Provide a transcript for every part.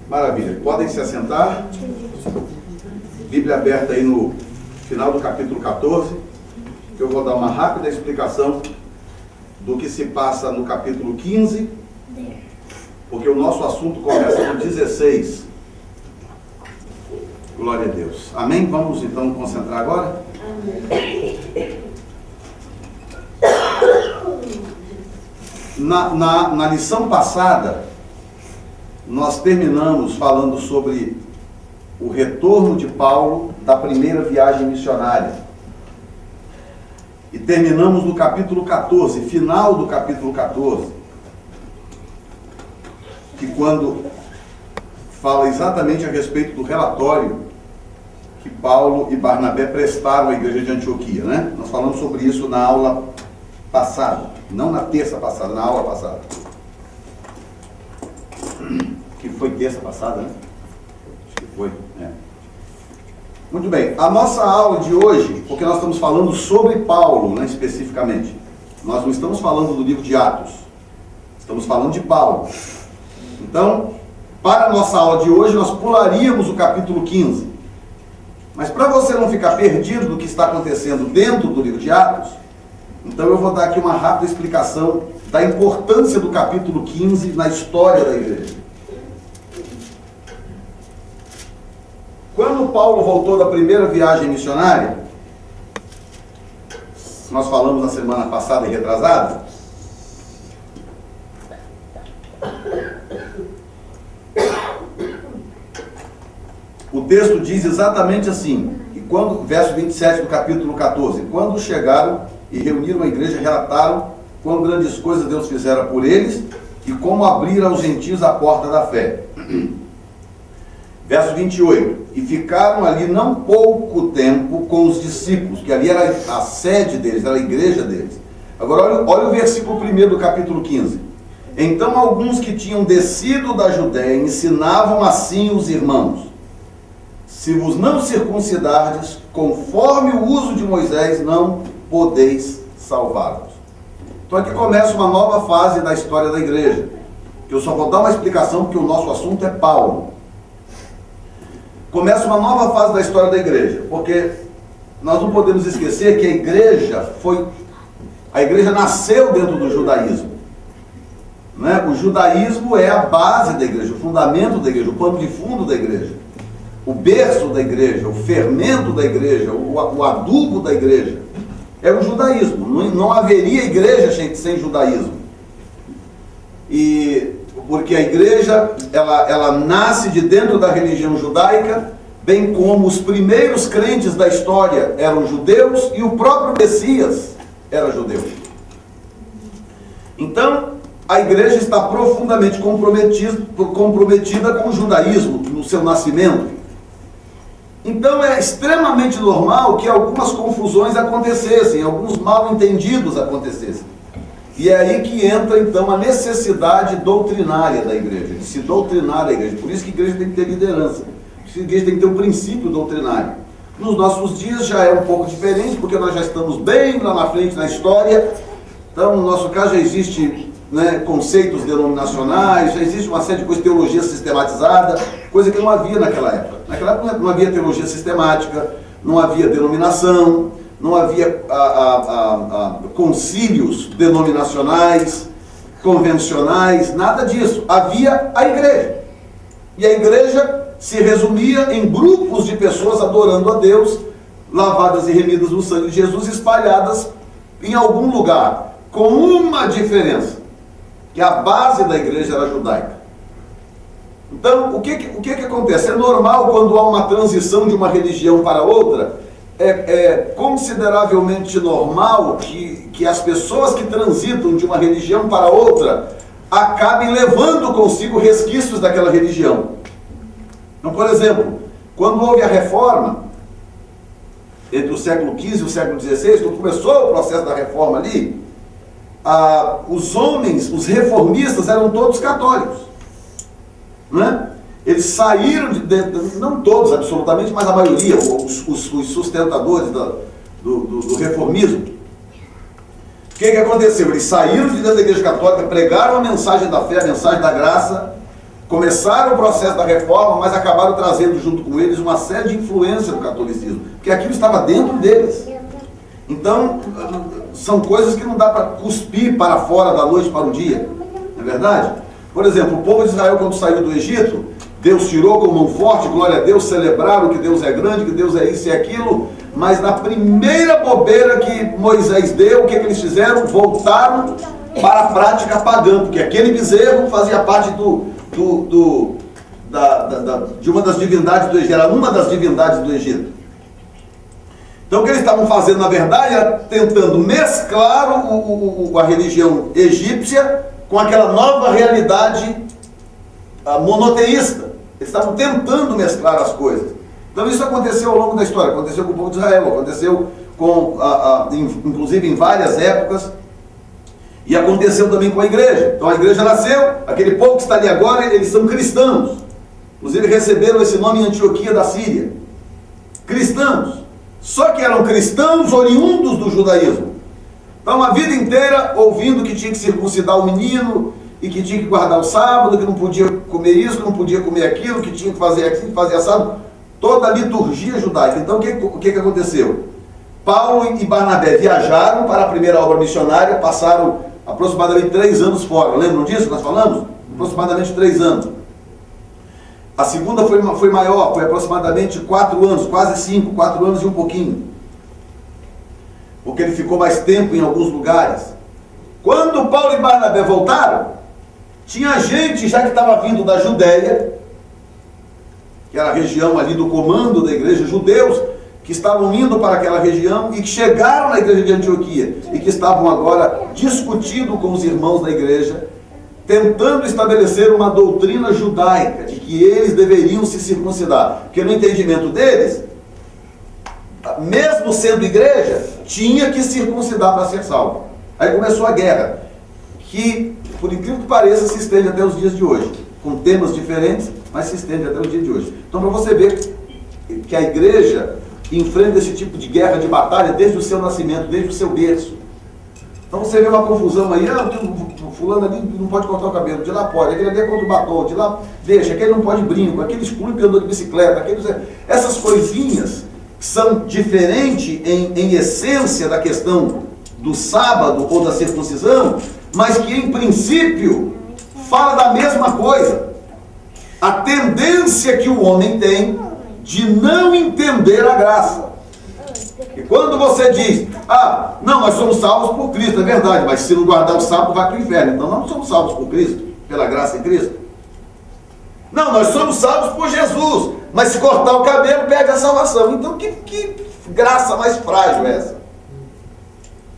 Maravilha. Podem se assentar. Bíblia aberta aí no final do capítulo 14, que eu vou dar uma rápida explicação do que se passa no capítulo 15, porque o nosso assunto começa no 16. Glória a Deus. Amém? Vamos então concentrar agora? Amém. Na lição passada, nós terminamos falando sobre o retorno de Paulo da primeira viagem missionária. E terminamos no capítulo 14, final do capítulo 14, que quando fala exatamente a respeito do relatório que Paulo e Barnabé prestaram à igreja de Antioquia, né? Nós falamos sobre isso na aula passada, não na terça passada, na aula passada. Que foi terça passada, né? Acho que foi, Muito bem, a nossa aula de hoje, porque nós estamos falando sobre Paulo, né, especificamente. Nós não estamos falando do livro de Atos, estamos falando de Paulo. Então, para a nossa aula de hoje, nós pularíamos o capítulo 15. Mas para você não ficar perdido do que está acontecendo dentro do livro de Atos, então eu vou dar aqui uma rápida explicação da importância do capítulo 15 na história da igreja. Quando Paulo voltou da primeira viagem missionária, nós falamos na semana passada e retrasada, o texto diz exatamente assim, e quando, verso 27 do capítulo 14, quando chegaram e reuniram a igreja, relataram quão grandes coisas Deus fizera por eles e como abriram aos gentios a porta da fé. Verso 28, e ficaram ali não pouco tempo com os discípulos, que ali era a sede deles, era a igreja deles. Agora olha o versículo 1 do capítulo 15. Então alguns que tinham descido da Judéia ensinavam assim os irmãos: se vos não circuncidardes, conforme o uso de Moisés, não podeis salvar-vos. Então aqui começa uma nova fase da história da igreja, que eu só vou dar uma explicação porque o nosso assunto é Paulo. Começa uma nova fase da história da igreja, porque nós não podemos esquecer que a igreja nasceu dentro do judaísmo, né? O judaísmo é a base da igreja, o fundamento da igreja, o pano de fundo da igreja, o berço da igreja, o fermento da igreja, o adubo da igreja, é o judaísmo. Não haveria igreja sem judaísmo. Porque a igreja, ela nasce de dentro da religião judaica, bem como os primeiros crentes da história eram judeus e o próprio Messias era judeu. Então, a igreja está profundamente comprometida com o judaísmo no seu nascimento. Então é extremamente normal que algumas confusões acontecessem, alguns mal-entendidos acontecessem. E é aí que entra então a necessidade doutrinária da igreja, de se doutrinar a igreja. Por isso que a igreja tem que ter liderança, por isso que a igreja tem que ter um princípio doutrinário. Nos nossos dias já é um pouco diferente, porque nós já estamos bem lá na frente na história. Então, no nosso caso, já existe, conceitos denominacionais, já existe uma série de coisas, teologia sistematizada, coisa que não havia naquela época. Naquela época não havia teologia sistemática, não havia denominação, não havia concílios denominacionais, convencionais, nada disso. Havia a igreja. E a igreja se resumia em grupos de pessoas adorando a Deus, lavadas e remidas no sangue de Jesus, espalhadas em algum lugar, com uma diferença, que a base da igreja era judaica. Então, o que acontece? É normal quando há uma transição de uma religião para outra, é consideravelmente normal que as pessoas que transitam de uma religião para outra acabem levando consigo resquícios daquela religião. Então, por exemplo, quando houve a reforma, entre o século XV e o século XVI, quando começou o processo da reforma ali, os homens, os reformistas, eram todos católicos, né? Eles saíram de dentro, não todos absolutamente, mas a maioria, os sustentadores do reformismo. O que aconteceu? Eles saíram de dentro da igreja católica, pregaram a mensagem da fé, a mensagem da graça, começaram o processo da reforma, mas acabaram trazendo junto com eles uma série de influência do catolicismo, porque aquilo estava dentro deles. Então, são coisas que não dá para cuspir para fora da noite para o dia, não é verdade? Por exemplo, o povo de Israel, quando saiu do Egito, Deus tirou com mão forte, glória a Deus, celebraram que Deus é grande, que Deus é isso e aquilo, mas na primeira bobeira que Moisés deu, o que eles fizeram? Voltaram para a prática pagã, porque aquele bezerro fazia parte de uma das divindades do Egito, era uma das divindades do Egito. Então o que eles estavam fazendo, na verdade, era tentando mesclar a religião egípcia com aquela nova realidade monoteísta. Eles estavam tentando mesclar as coisas. Então isso aconteceu ao longo da história, aconteceu com o povo de Israel, aconteceu inclusive em várias épocas, e aconteceu também com a igreja. Então a igreja nasceu, aquele povo que está ali agora, eles são cristãos. Inclusive receberam esse nome em Antioquia da Síria. Cristãos. Só que eram cristãos oriundos do judaísmo. Então a vida inteira ouvindo que tinha que circuncidar o menino, e que tinha que guardar o sábado, que não podia comer isso, que não podia comer aquilo, que tinha que fazer aquilo, que fazer assado. Toda a liturgia judaica. Então o que aconteceu? Paulo e Barnabé viajaram para a primeira obra missionária, passaram aproximadamente 3 anos fora. Lembram disso que nós falamos? Aproximadamente 3 anos. A segunda foi maior, foi aproximadamente 4 anos, quase 5, 4 anos e um pouquinho. Porque ele ficou mais tempo em alguns lugares. Quando Paulo e Barnabé voltaram, tinha gente já que estava vindo da Judéia, que era a região ali do comando da igreja, judeus, que estavam indo para aquela região e que chegaram na igreja de Antioquia e que estavam agora discutindo com os irmãos da igreja, tentando estabelecer uma doutrina judaica de que eles deveriam se circuncidar. Porque no entendimento deles, mesmo sendo igreja, tinha que circuncidar para ser salvo. Aí começou a guerra, que, por incrível que pareça, se estende até os dias de hoje, com temas diferentes, mas se estende até os dias de hoje. Então, para você ver que a igreja enfrenta esse tipo de guerra, de batalha, desde o seu nascimento, desde o seu berço. Então você vê uma confusão aí, fulano ali não pode cortar o cabelo, de lá pode, aquele ali é contra o batom, de lá deixa, aquele não pode brinco, aquele exclui que andou de bicicleta, essas coisinhas são diferentes em essência da questão do sábado ou da circuncisão, mas que em princípio fala da mesma coisa. A tendência que o homem tem de não entender a graça. E quando você diz, não, nós somos salvos por Cristo, é verdade, mas se não guardar o sábado vai para o inferno. Então nós não somos salvos por Cristo, pela graça em Cristo. Não, nós somos salvos por Jesus, mas se cortar o cabelo perde a salvação. Então que graça mais frágil é essa?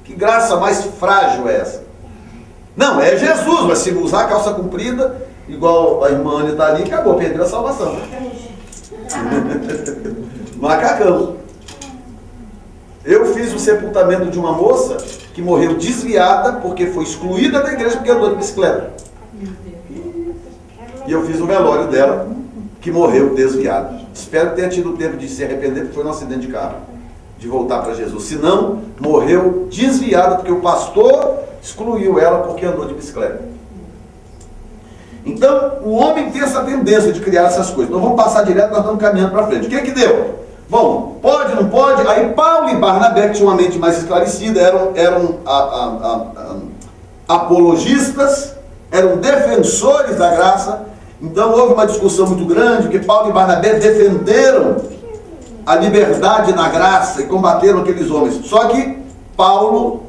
Que graça mais frágil é essa? Não, é Jesus, mas se usar a calça comprida, igual a irmã Ana está ali, acabou, perdeu a salvação. Macacão. Eu fiz o sepultamento de uma moça que morreu desviada porque foi excluída da igreja porque andou de bicicleta. E eu fiz o velório dela, que morreu desviada. Espero que tenha tido tempo de se arrepender, porque foi um acidente de carro, de voltar para Jesus. Se não, morreu desviada porque o pastor excluiu ela porque andou de bicicleta. Então, o homem tem essa tendência de criar essas coisas. Então, vamos passar direto, nós estamos caminhando para frente. O que deu? Bom, pode, não pode? Aí Paulo e Barnabé, que tinham uma mente mais esclarecida, eram apologistas, eram defensores da graça. Então, houve uma discussão muito grande, porque Paulo e Barnabé defenderam a liberdade na graça e combateram aqueles homens. Só que Paulo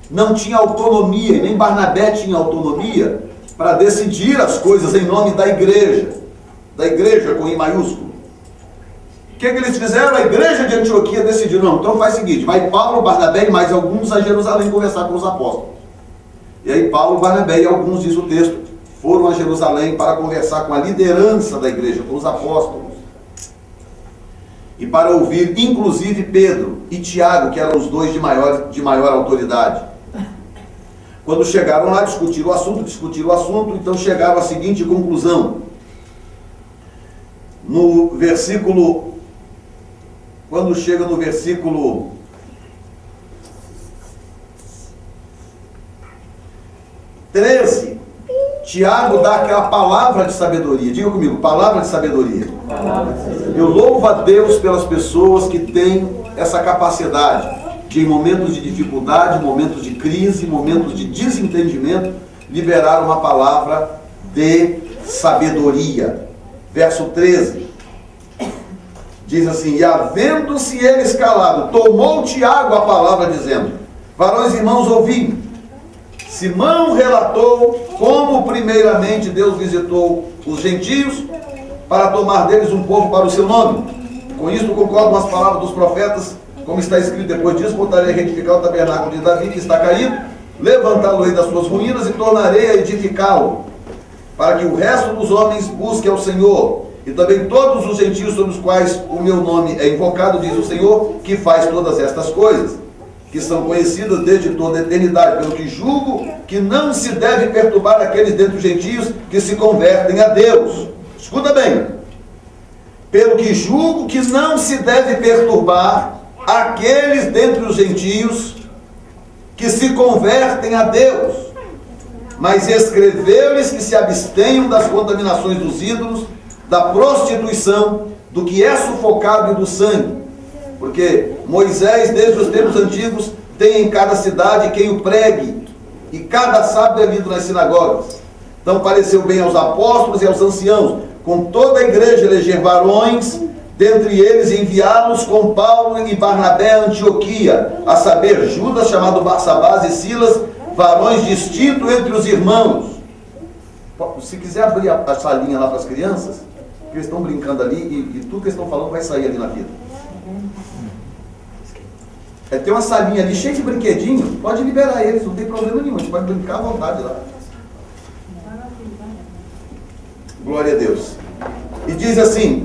não tinha autonomia, e nem Barnabé tinha autonomia para decidir as coisas em nome da igreja com I maiúsculo. O que eles fizeram? A igreja de Antioquia decidiu, não, então faz o seguinte, vai Paulo, Barnabé e mais alguns a Jerusalém conversar com os apóstolos. E aí Paulo, Barnabé e alguns, diz o texto, foram a Jerusalém para conversar com a liderança da igreja, com os apóstolos. E para ouvir, inclusive, Pedro e Tiago, que eram os dois de maior autoridade. Quando chegaram lá, discutiram o assunto, então chegaram à seguinte conclusão. No versículo, quando chega no versículo 13, Tiago dá aquela palavra de sabedoria. Diga comigo, palavra de sabedoria. Eu louvo a Deus pelas pessoas que têm essa capacidade de, em momentos de dificuldade, momentos de crise, momentos de desentendimento, liberar uma palavra de sabedoria. Verso 13. Diz assim: e havendo-se eles calado, tomou Tiago a palavra, dizendo: varões e irmãos, ouvi. Simão relatou como primeiramente Deus visitou os gentios para tomar deles um povo para o seu nome. Com isto concordo com as palavras dos profetas, como está escrito: depois disso voltarei a reedificar o tabernáculo de Davi, que está caído, levantá-lo-ei das suas ruínas e tornarei a edificá-lo, para que o resto dos homens busque ao Senhor, e também todos os gentios sobre os quais o meu nome é invocado, diz o Senhor, que faz todas estas coisas, que são conhecidas desde toda a eternidade, pelo que julgo que não se deve perturbar aqueles dentre os gentios que se convertem a Deus. Escuta bem. Pelo que julgo que não se deve perturbar aqueles dentre os gentios que se convertem a Deus, mas escreveu-lhes que se abstenham das contaminações dos ídolos, da prostituição, do que é sufocado e do sangue. Porque Moisés, desde os tempos antigos, tem em cada cidade quem o pregue, e cada sábado é lido nas sinagogas. Então pareceu bem aos apóstolos e aos anciãos, com toda a igreja, eleger varões, dentre eles enviá-los com Paulo e Barnabé a Antioquia, a saber, Judas, chamado Barsabás, e Silas, varões distintos entre os irmãos. Se quiser abrir a salinha lá para as crianças, que eles estão brincando ali, e tudo que eles estão falando vai sair ali na vida. Tem uma salinha ali cheia de brinquedinho, pode liberar eles, não tem problema nenhum, a gente pode brincar à vontade lá. Glória a Deus. E diz assim,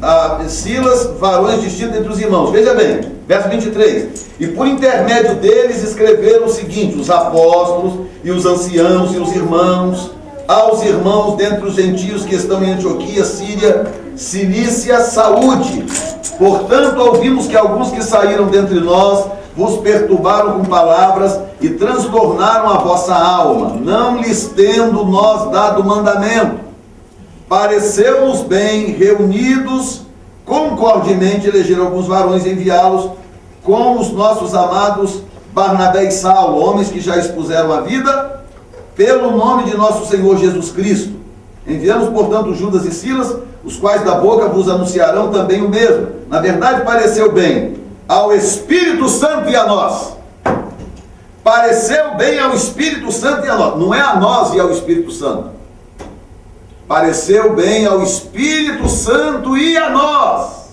Silas, varões distintos entre os irmãos. Veja bem, verso 23. E por intermédio deles escreveram o seguinte: os apóstolos e os anciãos e os irmãos, aos irmãos dentre os gentios que estão em Antioquia, Síria, Cilícia, saúde. Portanto, ouvimos que alguns que saíram dentre nós vos perturbaram com palavras e transtornaram a vossa alma, não lhes tendo nós dado mandamento. Pareceu-nos bem, reunidos, concordemente eleger alguns varões e enviá-los com os nossos amados Barnabé e Saulo, homens que já expuseram a vida pelo nome de nosso Senhor Jesus Cristo. Enviamos, portanto, Judas e Silas, os quais da boca vos anunciarão também o mesmo. Na verdade, pareceu bem ao Espírito Santo e a nós. Pareceu bem ao Espírito Santo e a nós. Não é a nós e ao Espírito Santo. Pareceu bem ao Espírito Santo e a nós.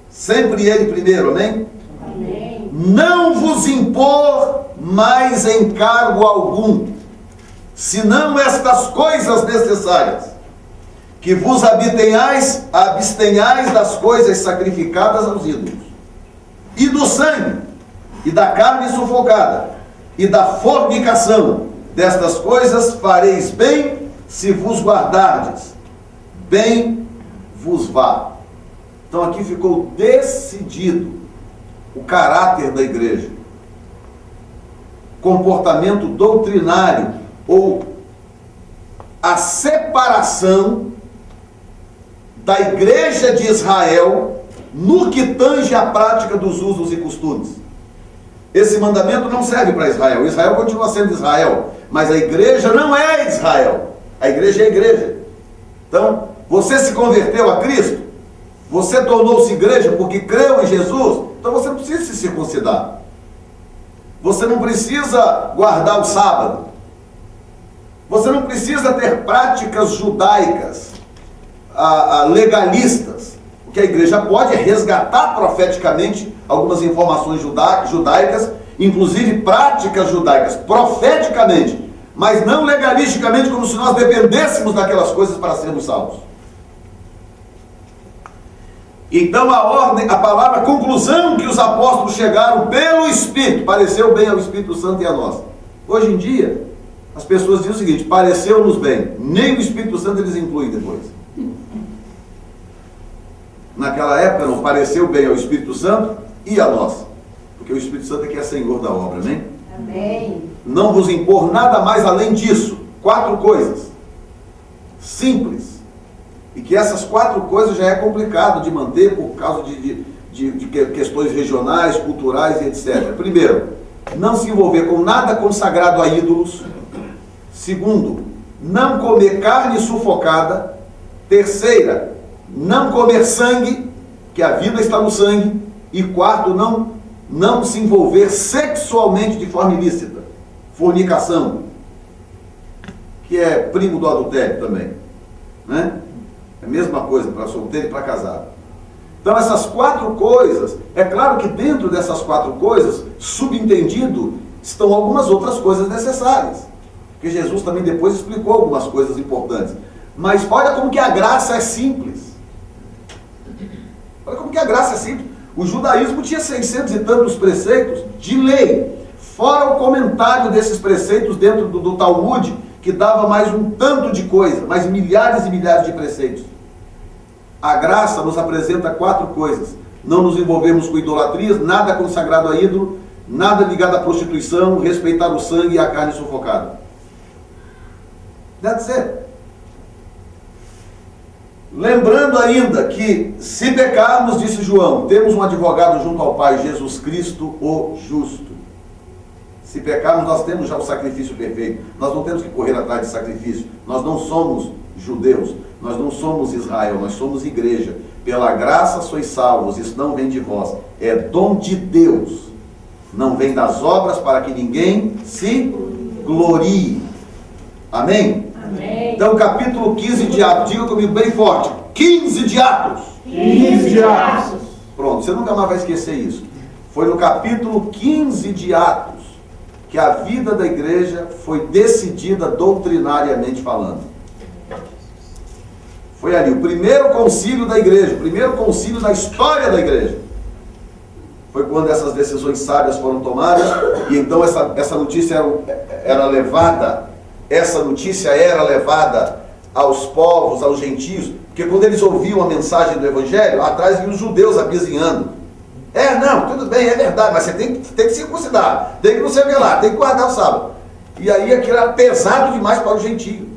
Sempre ele primeiro, amém? Amém. Não vos impor mais encargo algum, senão estas coisas necessárias, que vos abstenhais das coisas sacrificadas aos ídolos, e do sangue, e da carne sufocada, e da fornicação. Destas coisas fareis bem, se vos guardardes, bem vos vá. Então aqui ficou decidido o caráter da igreja, comportamento doutrinário, ou a separação da igreja de Israel no que tange a prática dos usos e costumes. Esse mandamento não serve para Israel. Israel continua sendo Israel, mas a igreja não é Israel. A igreja é a igreja. Então, você se converteu a Cristo, você tornou-se igreja porque creu em Jesus, então você não precisa se circuncidar. Você não precisa guardar o sábado. Você não precisa ter práticas judaicas, legalistas. O que a igreja pode é resgatar profeticamente algumas informações judaicas, inclusive práticas judaicas, profeticamente, mas não legalisticamente, como se nós dependêssemos daquelas coisas para sermos salvos. Então a palavra conclusão que os apóstolos chegaram pelo Espírito, pareceu bem ao Espírito Santo e a nós. Hoje em dia, as pessoas dizem o seguinte: pareceu-nos bem. Nem o Espírito Santo eles incluem depois. Naquela época não pareceu bem ao Espírito Santo e a nós, porque o Espírito Santo é que é Senhor da obra, amém? Amém. Não vos impor nada mais além disso. 4 coisas. simples. E que essas 4 coisas já é complicado de manter por causa de questões regionais, culturais e etc. Primeiro, não se envolver com nada consagrado a ídolos. Segundo, não comer carne sufocada. Terceira, não comer sangue, que a vida está no sangue. E quarto, não se envolver sexualmente de forma ilícita. Fornicação, que é primo do adultério também, né? É a mesma coisa para solteiro e para casado. Então essas 4 coisas, é claro que dentro dessas 4 coisas, subentendido, estão algumas outras coisas necessárias. Porque Jesus também depois explicou algumas coisas importantes. Mas olha como que a graça é simples. Olha como que a graça é simples. O judaísmo tinha 600 e tantos preceitos de lei, fora o comentário desses preceitos dentro do Talmud, que dava mais um tanto de coisa, mais milhares e milhares de preceitos. A graça nos apresenta 4 coisas. Não nos envolvemos com idolatrias, nada consagrado a ídolo, nada ligado à prostituição, respeitar o sangue e a carne sufocada. That's it. Lembrando ainda que, se pecarmos, disse João, temos um advogado junto ao Pai, Jesus Cristo, o justo. Se pecarmos, nós temos já o sacrifício perfeito. Nós não temos que correr atrás de sacrifício. Nós não somos judeus, nós não somos Israel, nós somos igreja. Pela graça sois salvos, isso não vem de vós, é dom de Deus. Não vem das obras para que ninguém se glorie. Amém? Amém. Então, capítulo 15 de Atos, diga comigo bem forte, 15 de Atos. 15 de Atos. Pronto, você nunca mais vai esquecer isso. Foi no capítulo 15 de Atos que a vida da igreja foi decidida doutrinariamente falando. Foi ali o primeiro concílio da igreja, o primeiro concílio da história da igreja. Foi quando essas decisões sábias foram tomadas, e então essa notícia era levada, aos povos, aos gentios, porque quando eles ouviam a mensagem do evangelho, atrás vinham os judeus apizinhando. Não, tudo bem, é verdade, mas você tem que circuncidar, tem que não sei o que lá, tem que guardar o sábado. E aí aquilo era pesado demais para o gentio.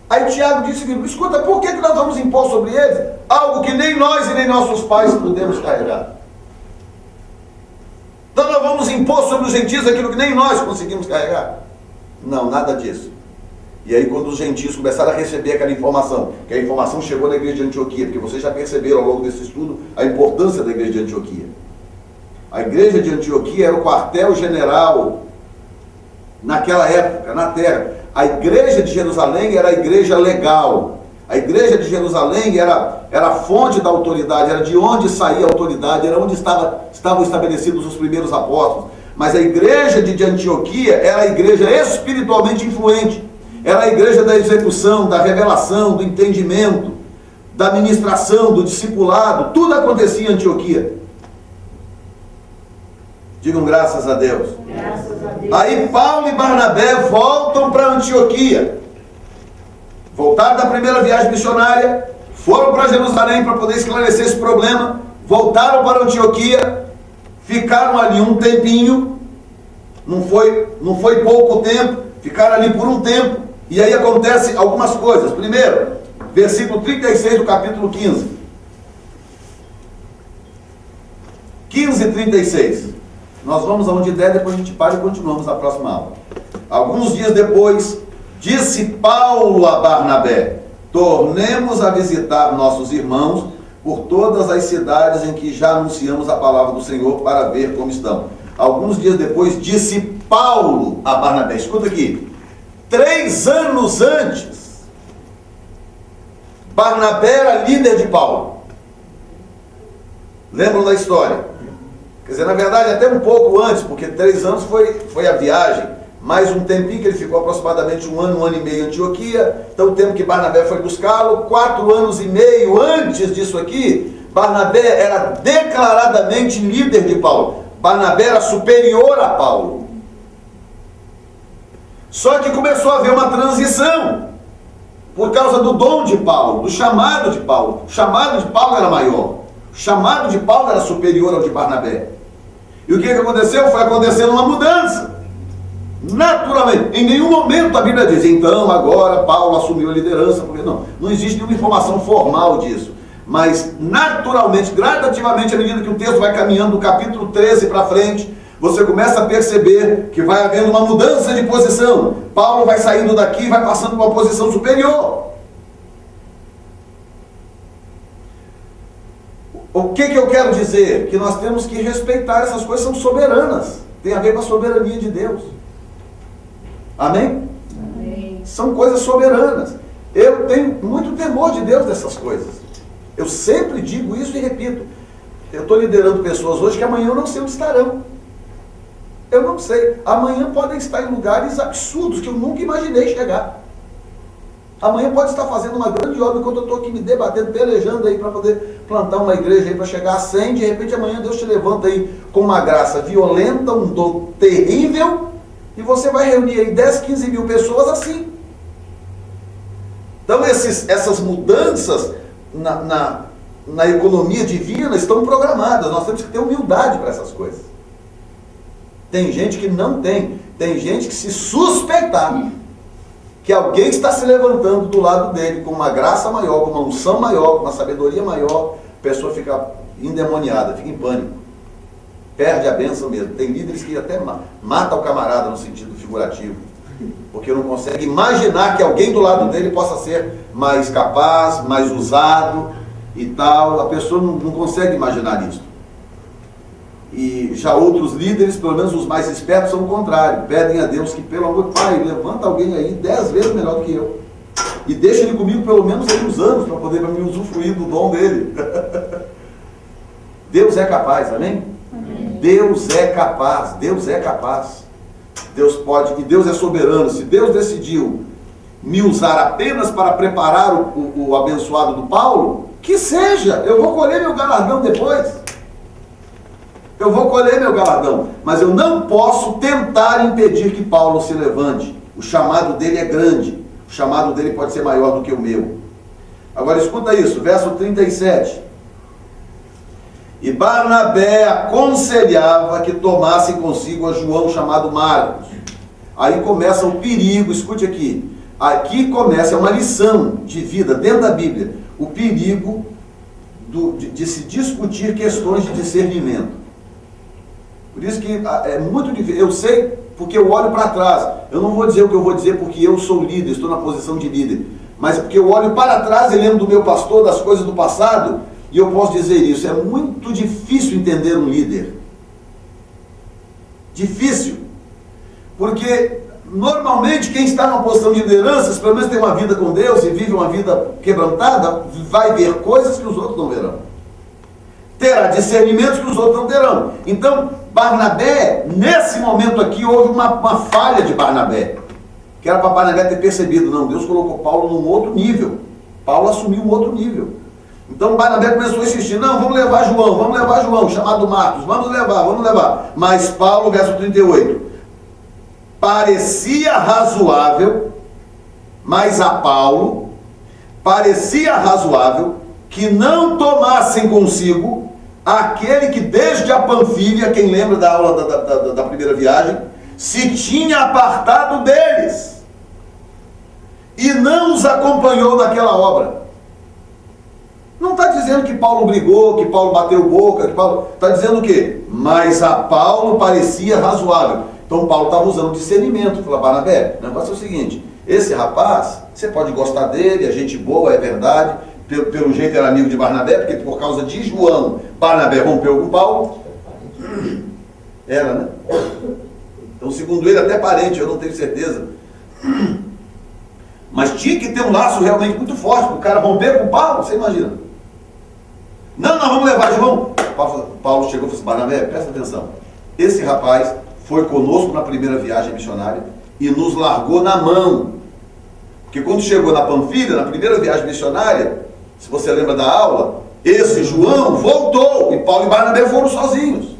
Aí Tiago disse o seguinte: escuta, por que nós vamos impor sobre eles algo que nem nós e nem nossos pais podemos carregar? Então nós vamos impor sobre os gentios aquilo que nem nós conseguimos carregar? Não, nada disso. E aí quando os gentios começaram a receber aquela informação, que a informação chegou na igreja de Antioquia, porque vocês já perceberam ao longo desse estudo a importância da igreja de Antioquia. A igreja de Antioquia era o quartel-general naquela época, na terra. A igreja de Jerusalém era a igreja legal. A igreja de Jerusalém era a fonte da autoridade, era de onde saía a autoridade, era onde estavam estabelecidos os primeiros apóstolos. Mas a igreja de Antioquia era a igreja espiritualmente influente. Era a igreja da execução, da revelação, do entendimento, da ministração, do discipulado. Tudo acontecia em Antioquia. Digam graças a Deus. Graças a Deus. Aí Paulo e Barnabé voltam para Antioquia. Voltaram da primeira viagem missionária, foram para Jerusalém para poder esclarecer esse problema, voltaram para Antioquia, ficaram ali um tempinho, não foi pouco tempo, ficaram ali por um tempo, e aí acontece algumas coisas. Primeiro, versículo 36 do capítulo 15. 15:36. Nós vamos aonde der, depois a gente para e continuamos na próxima aula. Alguns dias depois, disse Paulo a Barnabé: tornemos a visitar nossos irmãos por todas as cidades em que já anunciamos a palavra do Senhor, para ver como estão. Alguns dias depois, disse Paulo a Barnabé. Escuta aqui. 3 anos antes, Barnabé era líder de Paulo. Lembram da história? Quer dizer, na verdade, até um pouco antes, porque 3 anos foi a viagem, mais um tempinho que ele ficou, aproximadamente um ano e meio em Antioquia. Então o tempo que Barnabé foi buscá-lo, 4 anos e meio antes disso aqui, Barnabé era declaradamente líder de Paulo. Barnabé era superior a Paulo. Só que começou a haver uma transição, por causa do dom de Paulo, do chamado de Paulo. O chamado de Paulo era maior, o chamado de Paulo era superior ao de Barnabé. E o que aconteceu? Foi acontecendo uma mudança. Naturalmente, em nenhum momento a Bíblia diz, então agora Paulo assumiu a liderança, porque não existe nenhuma informação formal disso. Mas naturalmente, gradativamente, à medida que o texto vai caminhando do capítulo 13 para frente, você começa a perceber que vai havendo uma mudança de posição. Paulo vai saindo daqui e vai passando para uma posição superior. O que eu quero dizer? Que nós temos que respeitar essas coisas, são soberanas. Tem a ver com a soberania de Deus. Amém? Amém. São coisas soberanas. Eu tenho muito temor de Deus dessas coisas. Eu sempre digo isso e repito. Eu estou liderando pessoas hoje que amanhã eu não sei onde estarão. Eu não sei. Amanhã podem estar em lugares absurdos que eu nunca imaginei chegar. Amanhã pode estar fazendo uma grande obra enquanto eu estou aqui me debatendo, pelejando aí para poder plantar uma igreja aí para chegar a 100. De repente amanhã Deus te levanta aí com uma graça violenta, um dom terrível, e você vai reunir aí 10, 15 mil pessoas assim. Então essas mudanças na economia divina estão programadas. Nós temos que ter humildade para essas coisas. Tem gente que não tem. Tem gente que, se suspeitar que alguém está se levantando do lado dele com uma graça maior, com uma unção maior, com uma sabedoria maior, a pessoa fica endemoniada, fica em pânico. Perde a bênção mesmo. Tem líderes que até matam o camarada no sentido figurativo, porque não consegue imaginar que alguém do lado dele possa ser mais capaz, mais usado e tal. A pessoa não consegue imaginar isso. E já outros líderes, pelo menos os mais espertos, são o contrário. Pedem a Deus que, pelo amor de Pai, levanta alguém aí 10 vezes melhor do que eu. E deixa ele comigo pelo menos aí uns anos para poder me usufruir do dom dele. Deus é capaz, amém? Amém? Deus é capaz, Deus é capaz. Deus pode, e Deus é soberano. Se Deus decidiu me usar apenas para preparar o abençoado do Paulo, que seja, eu vou colher meu galardão depois. Eu vou colher meu galardão, mas eu não posso tentar impedir que Paulo se levante. O chamado dele é grande, o chamado dele pode ser maior do que o meu. Agora escuta isso, verso 37. E Barnabé aconselhava que tomassem consigo a João chamado Marcos. Aí começa o perigo, escute aqui. Aqui começa uma lição de vida dentro da Bíblia. O perigo de se discutir questões de discernimento. Por isso que é muito difícil. Eu sei porque eu olho para trás. Eu não vou dizer o que eu vou dizer porque eu sou líder, estou na posição de líder. Mas porque eu olho para trás e lembro do meu pastor, das coisas do passado, e eu posso dizer isso. É muito difícil entender um líder. Difícil. Porque normalmente quem está numa posição de liderança, se pelo menos tem uma vida com Deus e vive uma vida quebrantada, vai ver coisas que os outros não verão. Terá discernimentos que os outros não terão. Então, Barnabé, nesse momento aqui, houve uma falha de Barnabé. Que era para Barnabé ter percebido, não, Deus colocou Paulo num outro nível. Paulo assumiu um outro nível. Então Barnabé começou a insistir, não, vamos levar João, chamado Marcos, vamos levar. Mas Paulo, verso 38, parecia razoável, mas a Paulo parecia razoável que não tomassem consigo aquele que desde a Panfilha, quem lembra da aula da primeira viagem, se tinha apartado deles e não os acompanhou naquela obra. Não está dizendo que Paulo brigou, que Paulo bateu boca, que Paulo... Está dizendo o quê? Mas a Paulo parecia razoável. Então Paulo estava usando discernimento. Falou, Barnabé, o negócio é o seguinte, esse rapaz, você pode gostar dele, é gente boa, é verdade, pelo jeito era amigo de Barnabé, porque por causa de João, Barnabé rompeu com Paulo. Era, né? Então, segundo ele, até parente, eu não tenho certeza. Mas tinha que ter um laço realmente muito forte para o cara romper com Paulo, você imagina? Não, nós vamos levar João. Paulo chegou e falou assim, Barnabé, presta atenção. Esse rapaz foi conosco na primeira viagem missionária e nos largou na mão. Porque quando chegou na Panfilha, na primeira viagem missionária, se você lembra da aula, esse João voltou e Paulo e Barnabé foram sozinhos.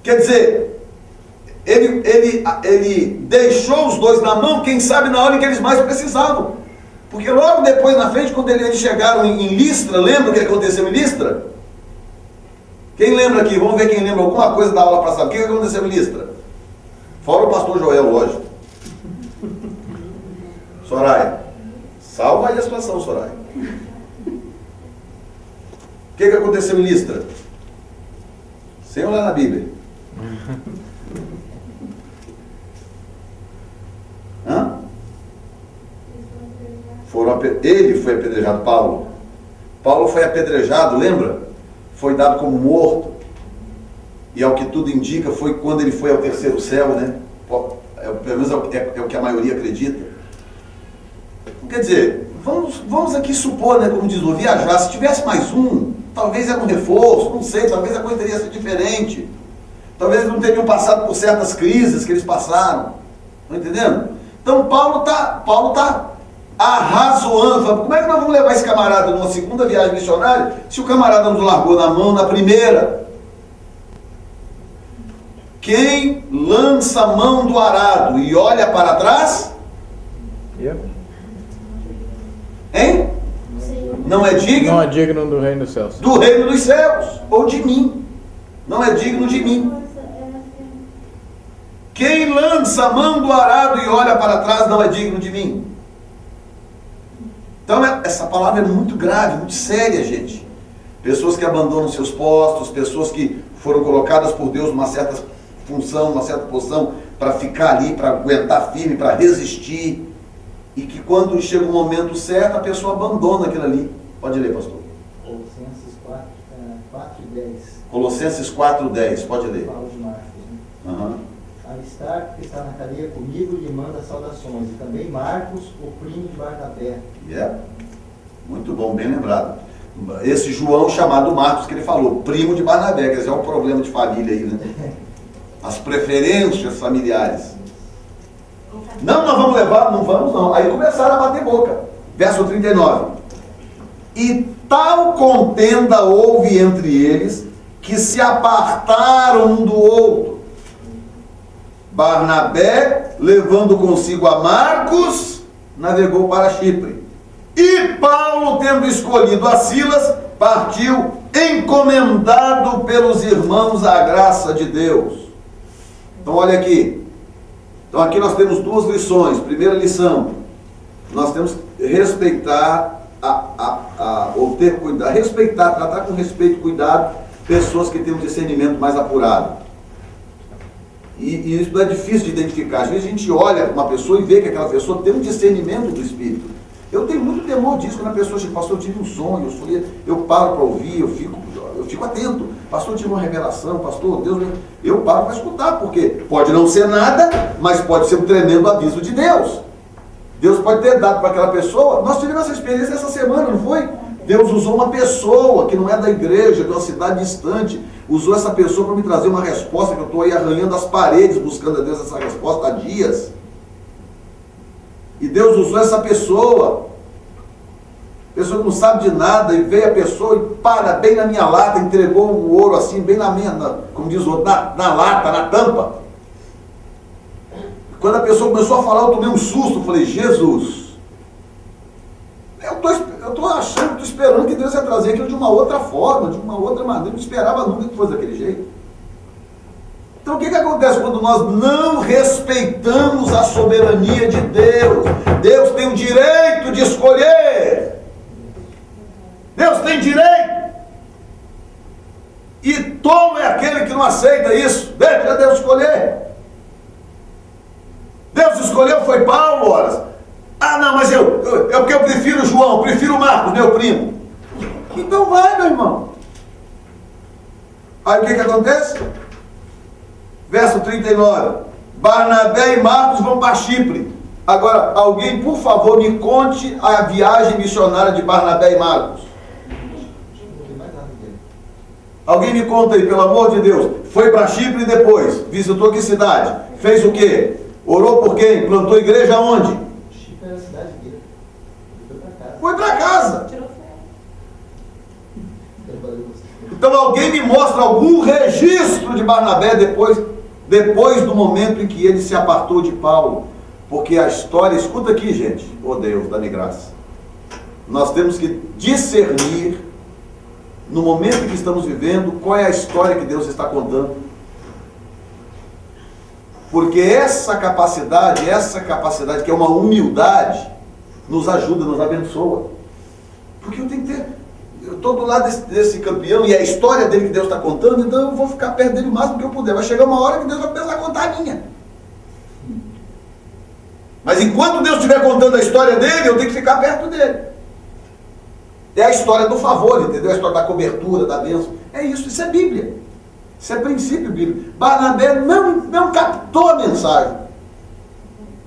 Quer dizer, ele deixou os dois na mão, quem sabe na hora em que eles mais precisavam. Porque logo depois, na frente, quando eles chegaram em Listra, lembra o que aconteceu em Listra? Quem lembra aqui? Vamos ver quem lembra alguma coisa da aula passada. O que aconteceu em Listra? Fora o pastor Joel, lógico. Soraya, salva aí a situação, Soraya. O que aconteceu em Listra? Sem olhar na Bíblia. Hã? Ele foi apedrejado, Paulo. Paulo foi apedrejado, lembra? Foi dado como morto. E ao que tudo indica, foi quando ele foi ao terceiro céu, né? Pelo menos é o que a maioria acredita. Quer dizer, vamos aqui supor, né, como diz, vou viajar. Se tivesse mais um, talvez era um reforço, não sei, talvez a coisa teria sido diferente. Talvez eles não teriam passado por certas crises que eles passaram. Estão entendendo? Então Paulo tá arrazoando. Fala, como é que nós vamos levar esse camarada numa segunda viagem missionária se o camarada nos largou na mão na primeira? Quem lança a mão do arado e olha para trás? Hein? Não é digno? Não é digno do reino dos céus. Do reino dos céus, ou de mim. Não é digno de mim. Quem lança a mão do arado e olha para trás não é digno de mim. Então essa palavra é muito grave, muito séria, gente. Pessoas que abandonam seus postos, pessoas que foram colocadas por Deus numa certa função, numa certa posição, para ficar ali, para aguentar firme, para resistir. E que quando chega o momento certo, a pessoa abandona aquilo ali. Pode ler, pastor. Colossenses 4:10. Colossenses 4:10, pode ler. Fala de Marcos, né? Uhum. Aristarco, que está na cadeia comigo, lhe manda saudações. E também Marcos, o primo de Barnabé. Muito bom, bem lembrado. Esse João chamado Marcos que ele falou, primo de Barnabé, quer dizer, é um problema de família aí, né? As preferências familiares. Não, nós vamos levar, não vamos não. Aí começaram a bater boca. Verso 39. E tal contenda houve entre eles, que se apartaram um do outro. Barnabé, levando consigo a Marcos, navegou para Chipre. E Paulo, tendo escolhido a Silas, partiu encomendado pelos irmãos à graça de Deus. Então olha aqui. Então aqui nós temos duas lições. Primeira lição, nós temos que respeitar, ou ter cuidado, respeitar, tratar com respeito e cuidado pessoas que têm um discernimento mais apurado. E isso não é difícil de identificar. Às vezes a gente olha uma pessoa e vê que aquela pessoa tem um discernimento do Espírito. Eu tenho muito temor disso, quando a pessoa diz, pastor, eu tive um sonho, eu paro para ouvir, eu fico atento. Pastor, eu tive uma revelação, pastor, Deus, eu paro para escutar, porque pode não ser nada, mas pode ser um tremendo aviso de Deus. Deus pode ter dado para aquela pessoa. Nós tivemos essa experiência essa semana, não foi? Deus usou uma pessoa que não é da igreja, de uma cidade distante, usou essa pessoa para me trazer uma resposta, que eu estou aí arranhando as paredes, buscando a Deus essa resposta há dias. E Deus usou essa pessoa que não sabe de nada, e veio a pessoa e para bem na minha lata, entregou o ouro assim, bem na minha, como diz o outro, na lata, na tampa. Quando a pessoa começou a falar, eu tomei um susto, falei, Jesus, eu estou achando, estou esperando que Deus ia trazer aquilo de uma outra forma, de uma outra maneira, eu não esperava nunca que fosse daquele jeito. Então o que acontece quando nós não respeitamos a soberania de Deus? Deus tem o direito de escolher. Deus tem direito. E tolo é aquele que não aceita isso. Deixa Deus escolher. Deus escolheu, foi Paulo, horas. Ah não, mas porque eu prefiro João, prefiro Marcos, meu primo. Então vai, meu irmão. Aí o que acontece? Verso 39, Barnabé e Marcos vão para Chipre. Agora, alguém, por favor, me conte a viagem missionária de Barnabé e Marcos. Alguém me conta aí, pelo amor de Deus. Foi para Chipre depois, visitou que cidade? Fez o quê? Orou por quem? Plantou igreja onde? Chipre era a cidade dele. Foi para casa. Então alguém me mostra algum registro de Barnabé depois do momento em que ele se apartou de Paulo. Porque a história, escuta aqui, gente, oh Deus, dá-me graça. Nós temos que discernir, no momento em que estamos vivendo, qual é a história que Deus está contando. Porque essa capacidade que é uma humildade, nos ajuda, nos abençoa. Porque eu tenho que ter, eu estou do lado desse campeão e é a história dele que Deus está contando, então eu vou ficar perto dele o máximo que eu puder. Vai chegar uma hora que Deus vai começar a contar a minha. Mas enquanto Deus estiver contando a história dele, eu tenho que ficar perto dele. É a história do favor, entendeu? A história da cobertura, da bênção. É isso é Bíblia. Isso é princípio bíblico. Barnabé não captou a mensagem.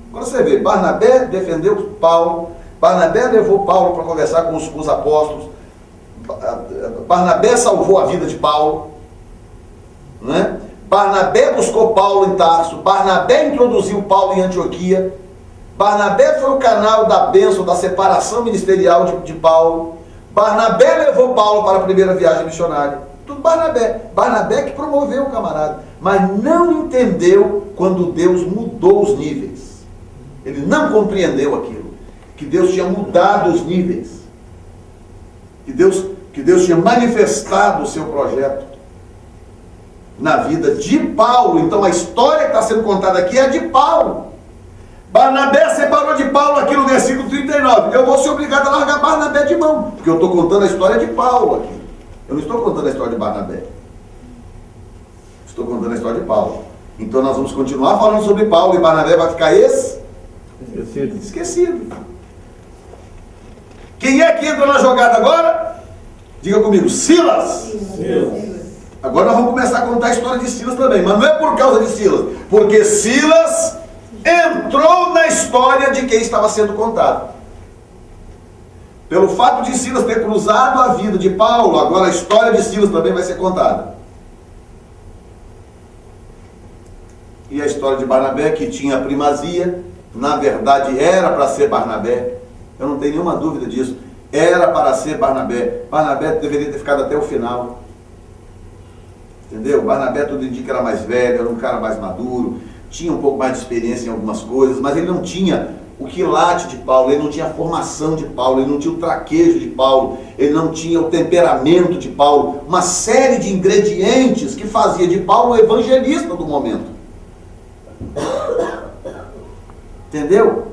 Agora você vê, Barnabé defendeu Paulo, Barnabé levou Paulo para conversar com os apóstolos, Barnabé salvou a vida de Paulo, né? Barnabé buscou Paulo em Tarso, Barnabé introduziu Paulo em Antioquia, Barnabé foi o canal da bênção, da separação ministerial de Paulo, Barnabé levou Paulo para a primeira viagem missionária. Tudo Barnabé. Barnabé que promoveu o camarada. Mas não entendeu quando Deus mudou os níveis. Ele não compreendeu aquilo. Que Deus tinha mudado os níveis. Que Deus tinha manifestado o seu projeto na vida de Paulo. Então a história que está sendo contada aqui é de Paulo. Barnabé separou de Paulo aqui no versículo 39. Eu vou ser obrigado a largar Barnabé de mão. Porque eu estou contando a história de Paulo aqui. Eu não estou contando a história de Barnabé. Estou contando a história de Paulo. Então nós vamos continuar falando sobre Paulo e Barnabé vai ficar esquecido. Quem é que entra na jogada agora? Diga comigo, Silas. Agora nós vamos começar a contar a história de Silas também. Mas não é por causa de Silas. Porque Silas entrou na história de quem estava sendo contado. Pelo fato de Silas ter cruzado a vida de Paulo, agora a história de Silas também vai ser contada. E a história de Barnabé, que tinha primazia, na verdade era para ser Barnabé. Eu não tenho nenhuma dúvida disso. Era para ser Barnabé. Barnabé deveria ter ficado até o final. Entendeu? Barnabé tudo indica que era mais velho, era um cara mais maduro, tinha um pouco mais de experiência em algumas coisas, mas ele não tinha o quilate de Paulo, ele não tinha a formação de Paulo, ele não tinha o traquejo de Paulo, ele não tinha o temperamento de Paulo, uma série de ingredientes que fazia de Paulo o evangelista do momento. Entendeu?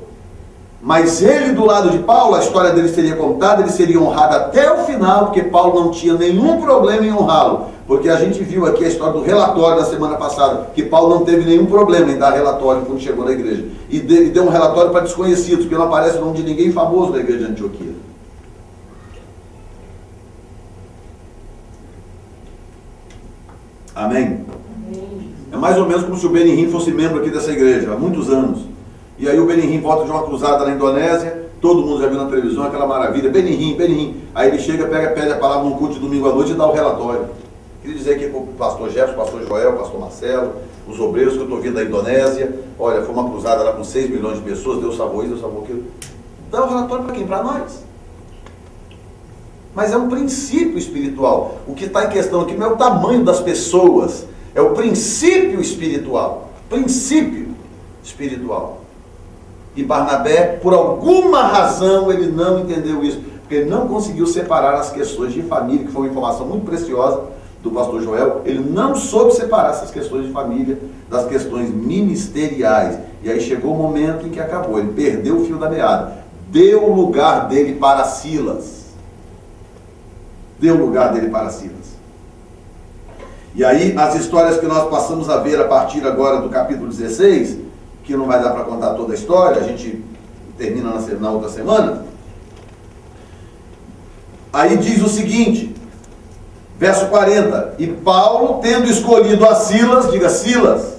Mas ele do lado de Paulo, a história dele seria contada, ele seria honrado até o final, porque Paulo não tinha nenhum problema em honrá-lo. Porque a gente viu aqui a história do relatório da semana passada, que Paulo não teve nenhum problema em dar relatório quando chegou na igreja. E deu um relatório para desconhecidos, porque não aparece o nome de ninguém famoso na igreja de Antioquia. Amém? É mais ou menos como se o Benihim fosse membro aqui dessa igreja, há muitos anos. E aí o Benihim volta de uma cruzada na Indonésia, todo mundo já viu na televisão, aquela maravilha, Benihim. Aí ele chega, pede a palavra num culto de domingo à noite e dá o relatório. Queria dizer aqui para o pastor Jefferson, pastor Joel, pastor Marcelo, os obreiros que eu estou vindo da Indonésia, olha, foi uma cruzada lá com 6 milhões de pessoas, Deus salvou isso, Deus salvou aquilo. Dá o relatório para quem? Para nós. Mas é um princípio espiritual. O que está em questão aqui não é o tamanho das pessoas, é o princípio espiritual. Princípio espiritual. E Barnabé, por alguma razão, ele não entendeu isso, porque ele não conseguiu separar as questões de família, que foi uma informação muito preciosa do pastor Joel. Ele não soube separar essas questões de família das questões ministeriais. E aí chegou o momento em que acabou, ele perdeu o fio da meada. Deu o lugar dele para Silas. Deu o lugar dele para Silas. E aí as histórias que nós passamos a ver a partir agora do capítulo 16, que não vai dar para contar toda a história, a gente termina na outra semana. Aí diz o seguinte, verso 40, e Paulo, tendo escolhido a Silas, diga Silas,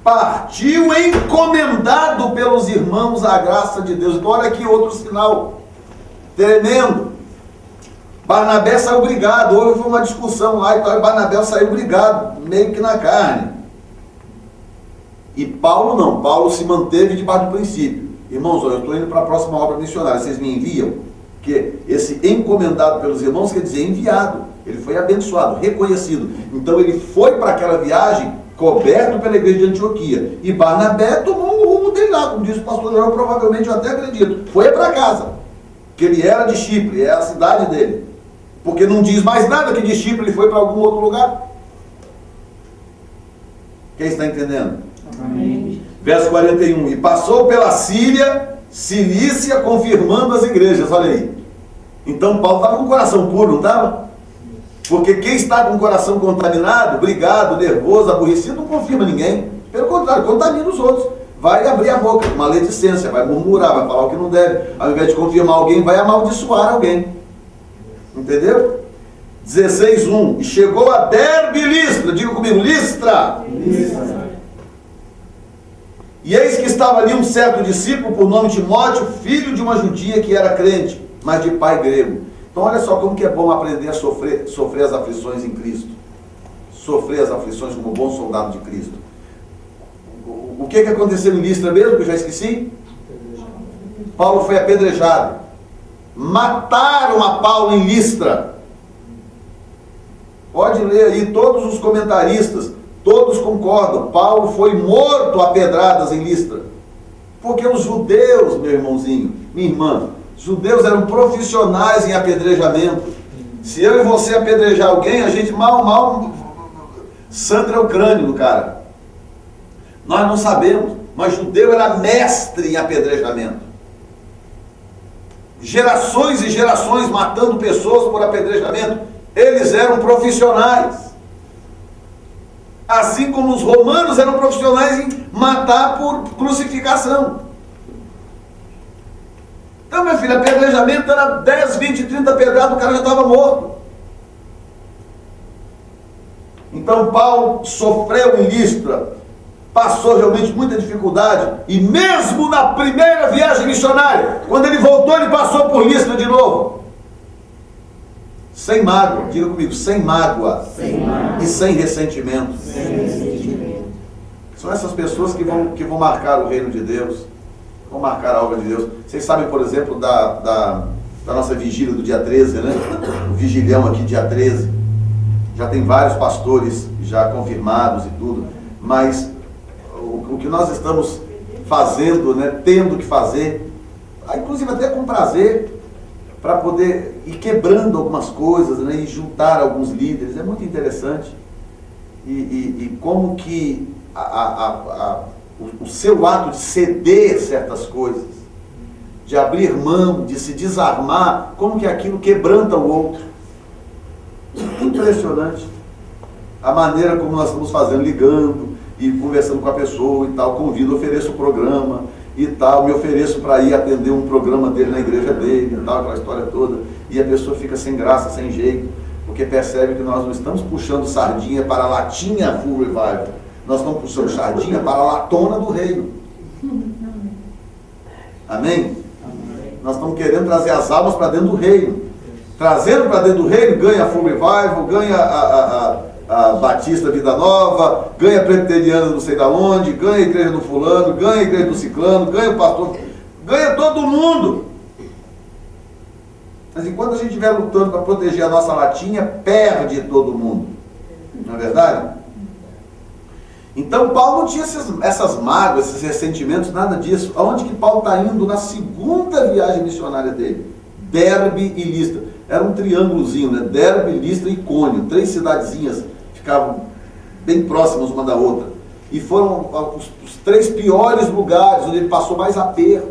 partiu encomendado pelos irmãos à graça de Deus. Então olha aqui outro sinal tremendo. Barnabé saiu brigado, houve uma discussão lá, então Barnabé saiu brigado, meio que na carne. E Paulo não, Paulo se manteve debaixo do princípio. Irmãos, eu estou indo para a próxima obra missionária, vocês me enviam? Que esse encomendado pelos irmãos quer dizer enviado. Ele foi abençoado, reconhecido. Então ele foi para aquela viagem coberto pela igreja de Antioquia. E Barnabé tomou o rumo dele lá, como disse o pastor Joel, provavelmente eu até acredito. Foi para casa, que ele era de Chipre, é a cidade dele. Porque não diz mais nada que de Chipre ele foi para algum outro lugar. Quem está entendendo? Amém. Verso 41. E passou pela Síria, Cilícia, confirmando as igrejas. Olha aí. Então Paulo estava com o coração puro, não estava? Porque quem está com o coração contaminado, brigado, nervoso, aborrecido, não confirma ninguém. Pelo contrário, contamina os outros. Vai abrir a boca, maledicência, vai murmurar, vai falar o que não deve. Ao invés de confirmar alguém, vai amaldiçoar alguém. Entendeu? 16:1. E chegou a Derbe e Listra. Diga comigo, Listra. Listra. E eis que estava ali um certo discípulo, por nome Timóteo, filho de uma judia que era crente, mas de pai grego. Então olha só como que é bom aprender a sofrer as aflições em Cristo. Sofrer as aflições como bom soldado de Cristo. O que aconteceu em Listra mesmo, que eu já esqueci? Paulo foi apedrejado. Mataram a Paulo em Listra. Pode ler aí, todos os comentaristas, todos concordam. Paulo foi morto a pedradas em Listra. Porque os judeus, meu irmãozinho, minha irmã, os judeus eram profissionais em apedrejamento. Se eu e você apedrejar alguém, a gente mal sangra o crânio do cara. Nós não sabemos, mas judeu era mestre em apedrejamento. Gerações e gerações matando pessoas por apedrejamento. Eles eram profissionais. Assim como os romanos eram profissionais em matar por crucificação. Então, meu filho, apedrejamento era 10, 20, 30 pedradas, o cara já estava morto. Então Paulo sofreu em Listra, passou realmente muita dificuldade, e mesmo na primeira viagem missionária, quando ele voltou, ele passou por Listra de novo. Sem mágoa, diga comigo, sem mágoa, e sem ressentimento. São essas pessoas que vão marcar o reino de Deus, vão marcar a obra de Deus. Vocês sabem, por exemplo, da nossa vigília do dia 13, né? O vigilhão aqui, dia 13. Já tem vários pastores já confirmados e tudo, mas o que nós estamos fazendo, né, tendo que fazer, inclusive até com prazer, para poder ir quebrando algumas coisas, né, e juntar alguns líderes, é muito interessante. E como que o seu ato de ceder certas coisas, de abrir mão, de se desarmar, como que aquilo quebranta o outro. Impressionante a maneira como nós estamos fazendo, ligando e conversando com a pessoa e tal, convido, ofereço o programa e tal, me ofereço para ir atender um programa dele na igreja dele e tal, aquela história toda, e a pessoa fica sem graça, sem jeito, porque percebe que nós não estamos puxando sardinha para a latinha Full Revival, nós estamos puxando sardinha para a latona do reino. Amém? Nós estamos querendo trazer as almas para dentro do reino. Trazendo para dentro do reino, ganha a Full Revival, ganha a Batista Vida Nova, ganha a Presbiteriana não sei da onde, ganha a igreja do fulano, ganha a igreja do ciclano, ganha o pastor, ganha todo mundo. Mas enquanto a gente estiver lutando para proteger a nossa latinha, perde todo mundo. Não é verdade? Então Paulo não tinha essas mágoas, esses ressentimentos, nada disso. Aonde que Paulo está indo na segunda viagem missionária dele? Derbe e Listra. Era um triângulozinho, né? Derbe, Listra e Icônio. 3 cidadezinhas ficavam bem próximas uma da outra. E foram os 3 piores lugares onde ele passou mais aperto.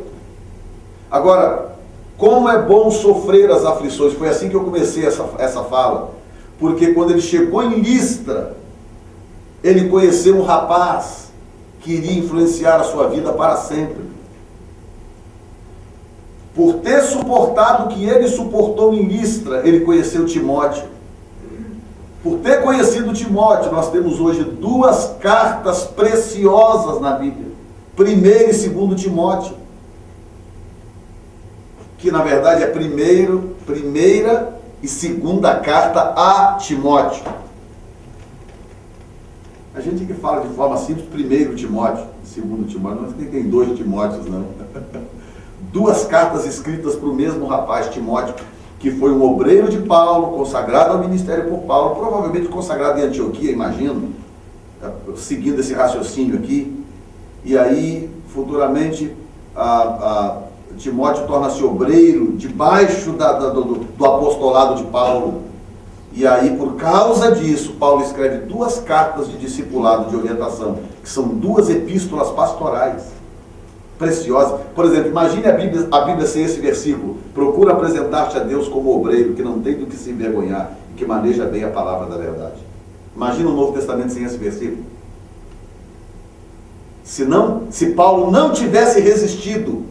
Agora, como é bom sofrer as aflições. Foi assim que eu comecei essa fala. Porque quando ele chegou em Listra, ele conheceu um rapaz que iria influenciar a sua vida para sempre. Por ter suportado o que ele suportou em Listra, ele conheceu Timóteo. Por ter conhecido Timóteo, nós temos hoje 2 cartas preciosas na Bíblia. 1ª e 2ª Timóteo. Que na verdade é primeira e 2ª carta a Timóteo. A gente que fala de forma simples, 1º Timóteo, 2º Timóteo, não tem 2 Timóteos não. 2 cartas escritas para o mesmo rapaz, Timóteo, que foi um obreiro de Paulo, consagrado ao ministério por Paulo, provavelmente consagrado em Antioquia, imagino, seguindo esse raciocínio aqui. E aí, futuramente, Timóteo torna-se obreiro debaixo do apostolado de Paulo. E aí, por causa disso, Paulo escreve 2 cartas de discipulado, de orientação, que são 2 epístolas pastorais preciosas. Por exemplo, imagine a Bíblia sem esse versículo: procura apresentar-te a Deus como obreiro, que não tem do que se envergonhar e que maneja bem a palavra da verdade. Imagina o Novo Testamento sem esse versículo. Se Paulo não tivesse resistido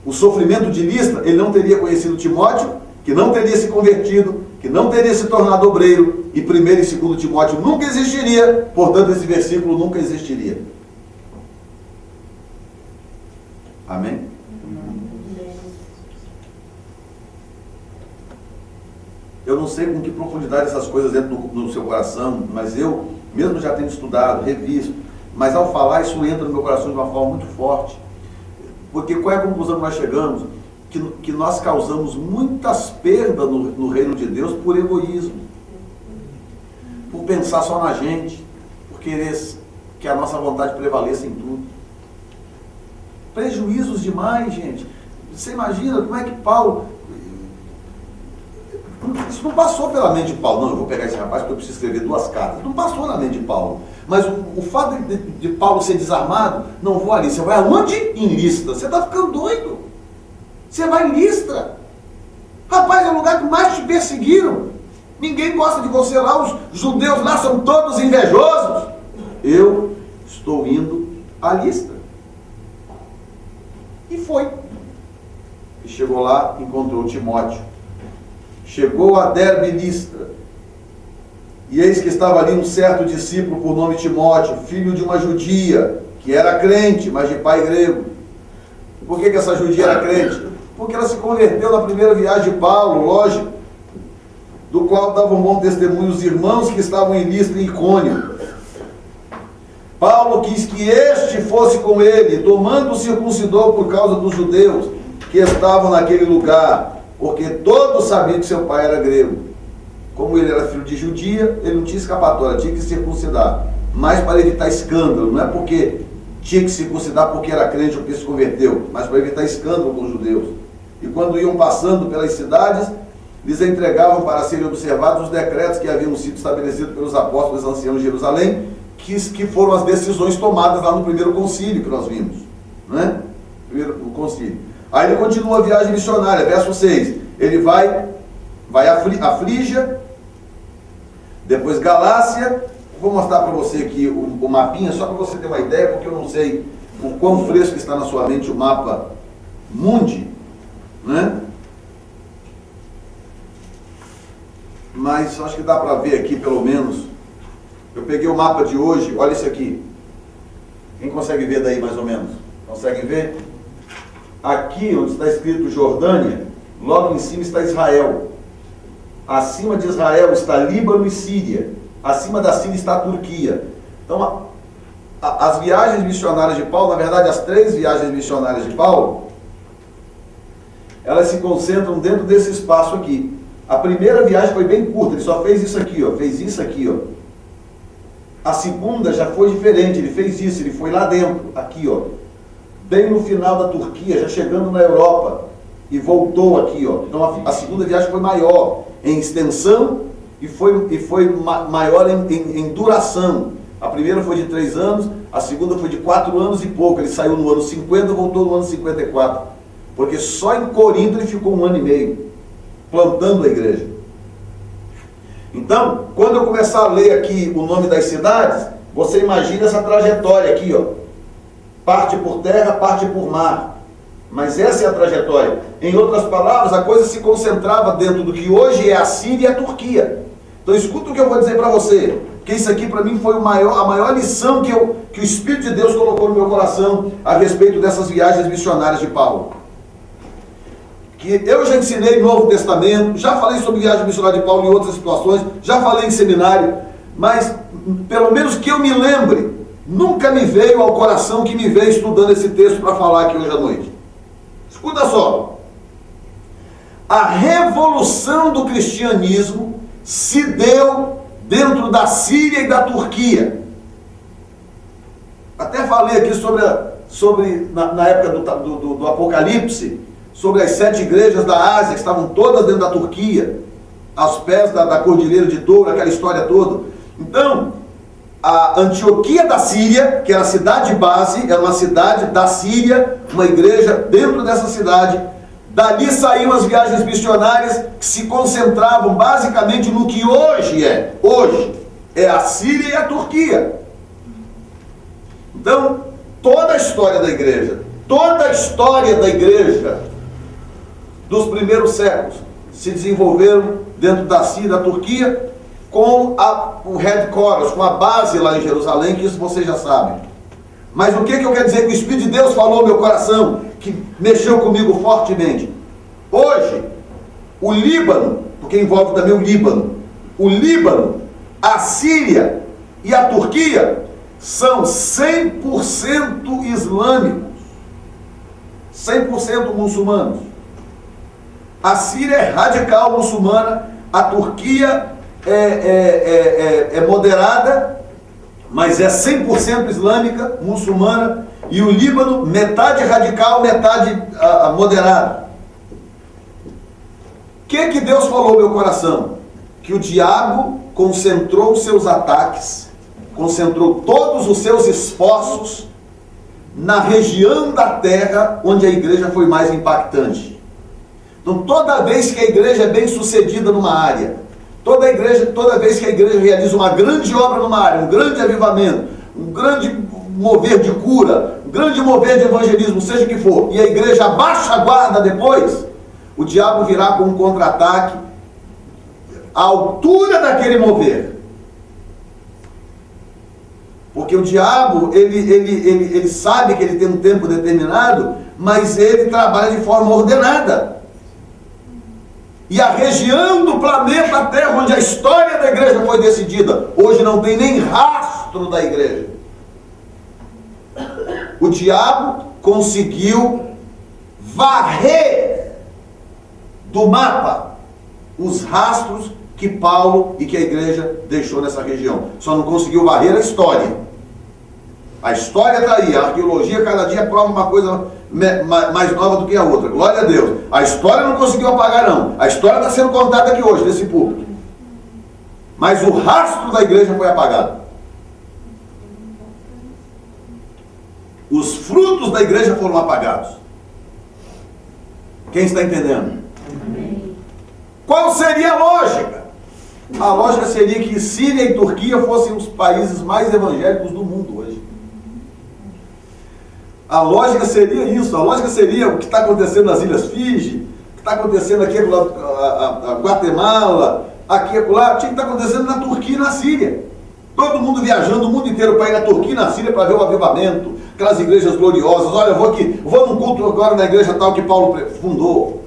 o sofrimento de Listra, ele não teria conhecido Timóteo, que não teria se convertido, que não teria se tornado obreiro, e 1 e 2 Timóteo nunca existiria, portanto esse versículo nunca existiria. Amém? Eu não sei com que profundidade essas coisas entram no seu coração, mas eu, mesmo já tendo estudado, revisto, mas ao falar isso entra no meu coração de uma forma muito forte. Porque qual é a conclusão que nós chegamos? Que nós causamos muitas perdas no reino de Deus por egoísmo, por pensar só na gente, por querer que a nossa vontade prevaleça em tudo. Prejuízos demais, gente. Você imagina como é que Paulo... Isso não passou pela mente de Paulo. Não, eu vou pegar esse rapaz porque eu preciso escrever 2 cartas. Não passou na mente de Paulo. Mas o fato de Paulo ser desarmado, não vou ali. Você vai aonde? Em Listra. Você está ficando doido. Você vai em Listra. Rapaz, é o lugar que mais te perseguiram. Ninguém gosta de você lá. Os judeus lá são todos invejosos. Eu estou indo a Listra. E foi. E chegou lá, encontrou Timóteo. Chegou a Derbe e Listra. E eis que estava ali um certo discípulo por nome Timóteo, filho de uma judia, que era crente, mas de pai grego. Por que essa judia era crente? Porque ela se converteu na primeira viagem de Paulo, lógico, do qual davam bom testemunho os irmãos que estavam em Listra e Icônio. Paulo quis que este fosse com ele, tomando o circuncidor por causa dos judeus que estavam naquele lugar, porque todos sabiam que seu pai era grego. Como ele era filho de judia, ele não tinha escapatória, tinha que circuncidar. Mas para evitar escândalo, não é porque tinha que circuncidar porque era crente ou porque se converteu, mas para evitar escândalo com os judeus. E quando iam passando pelas cidades, lhes entregavam para serem observados os decretos que haviam sido estabelecidos pelos apóstolos e anciãos de Jerusalém, que foram as decisões tomadas lá no primeiro concílio que nós vimos, né? Primeiro concílio. Aí ele continua a viagem missionária, verso 6. Ele vai a Frígia, depois Galácia. Vou mostrar para você aqui o mapinha, só para você ter uma ideia, porque eu não sei o quão fresco está na sua mente o mapa mundi, né? Mas acho que dá para ver aqui, pelo menos. Eu peguei o mapa de hoje, olha isso aqui. Quem consegue ver daí mais ou menos? Consegue ver? Aqui onde está escrito Jordânia, logo em cima está Israel. Acima de Israel está Líbano e Síria. Acima da Síria está a Turquia. Então, as viagens missionárias de Paulo, na verdade, as 3 viagens missionárias de Paulo, elas se concentram dentro desse espaço aqui. A primeira viagem foi bem curta, ele só fez isso aqui, ó, fez isso aqui, ó. A segunda já foi diferente, ele fez isso, ele foi lá dentro, aqui, ó, bem no final da Turquia, já chegando na Europa, e voltou aqui, ó. Então a segunda viagem foi maior em extensão e foi maior em duração. A primeira foi de 3 anos, a segunda foi de 4 anos e pouco. Ele saiu no ano 50, voltou no ano 54, porque só em Corinto ele ficou 1 ano e meio plantando a igreja. Então, quando eu começar a ler aqui o nome das cidades, você imagina essa trajetória aqui, ó. Parte por terra, parte por mar. Mas essa é a trajetória. Em outras palavras, a coisa se concentrava dentro do que hoje é a Síria e a Turquia. Então escuta o que eu vou dizer para você, que isso aqui para mim foi a maior lição que o Espírito de Deus colocou no meu coração a respeito dessas viagens missionárias de Paulo. Que eu já ensinei no Novo Testamento, já falei sobre viagem missionária de Paulo em outras situações, já falei em seminário, mas pelo menos que eu me lembre, nunca me veio ao coração que me veio estudando esse texto para falar aqui hoje à noite. Escuta só. A revolução do cristianismo se deu dentro da Síria e da Turquia. Até falei aqui sobre na época do Apocalipse, sobre as 7 igrejas da Ásia, que estavam todas dentro da Turquia. aos pés da Cordilheira de Touro, aquela história toda. Então, a Antioquia da Síria, que era a cidade base, era uma cidade da Síria, uma igreja dentro dessa cidade. Dali saíam as viagens missionárias que se concentravam basicamente no que hoje é a Síria e a Turquia. Então, toda a história da igreja dos primeiros séculos se desenvolveram dentro da Síria e da Turquia, com o headquarters, com a base lá em Jerusalém, que isso vocês já sabem. Mas o que eu quero dizer que o Espírito de Deus falou no meu coração, que mexeu comigo fortemente? Hoje, o Líbano, porque envolve também o Líbano, a Síria e a Turquia são 100% islâmicos, 100% muçulmanos. A Síria é radical muçulmana, a Turquia é moderada, mas é 100% islâmica, muçulmana, e o Líbano, metade radical, metade moderada. O que Deus falou no meu coração? Que o diabo concentrou seus ataques, concentrou todos os seus esforços na região da terra onde a igreja foi mais impactante. Então, toda vez que a igreja é bem sucedida numa área, toda vez que a igreja realiza uma grande obra numa área, um grande avivamento, um grande mover de cura, um grande mover de evangelismo, seja o que for, e a igreja abaixa a guarda depois, o diabo virá com um contra-ataque à altura daquele mover. Porque o diabo, ele sabe que ele tem um tempo determinado, mas ele trabalha de forma ordenada. E a região do planeta Terra onde a história da igreja foi decidida, hoje não tem nem rastro da igreja. O diabo conseguiu varrer do mapa os rastros que Paulo e que a igreja deixou nessa região. Só não conseguiu varrer a história. A história está aí, a arqueologia cada dia prova uma coisa mais nova do que a outra. Glória a Deus. A história não conseguiu apagar, não. A história está sendo contada aqui hoje, nesse púlpito. Mas o rastro da igreja foi apagado. Os frutos da igreja foram apagados. Quem está entendendo? Amém. Qual seria a lógica? A lógica seria que Síria e Turquia fossem os países mais evangélicos do mundo hoje. A lógica seria isso. A lógica seria o que está acontecendo nas Ilhas Fiji, o que está acontecendo aqui a Guatemala, aqui lá, tinha que estar acontecendo na Turquia e na Síria. Todo mundo viajando o mundo inteiro para ir na Turquia e na Síria para ver o avivamento, aquelas igrejas gloriosas. Olha, eu vou num culto agora na igreja tal que Paulo fundou.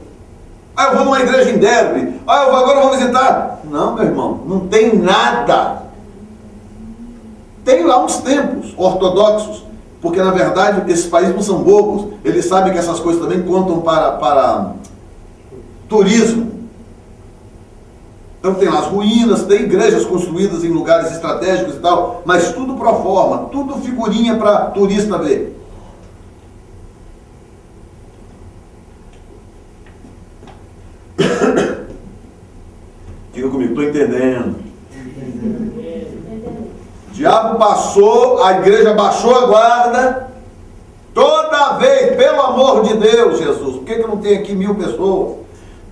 Eu vou numa igreja em Derbe. Agora eu vou visitar. Não, meu irmão, não tem nada. Tem lá uns templos ortodoxos, porque na verdade esses países não são bobos. Eles sabem que essas coisas também contam para turismo. Então tem lá as ruínas, tem igrejas construídas em lugares estratégicos e tal, mas tudo pro forma, tudo figurinha para turista ver. Diga comigo, estou entendendo. O diabo passou, a igreja baixou a guarda. Toda vez, pelo amor de Deus, Jesus, por que não tem aqui 1000 pessoas?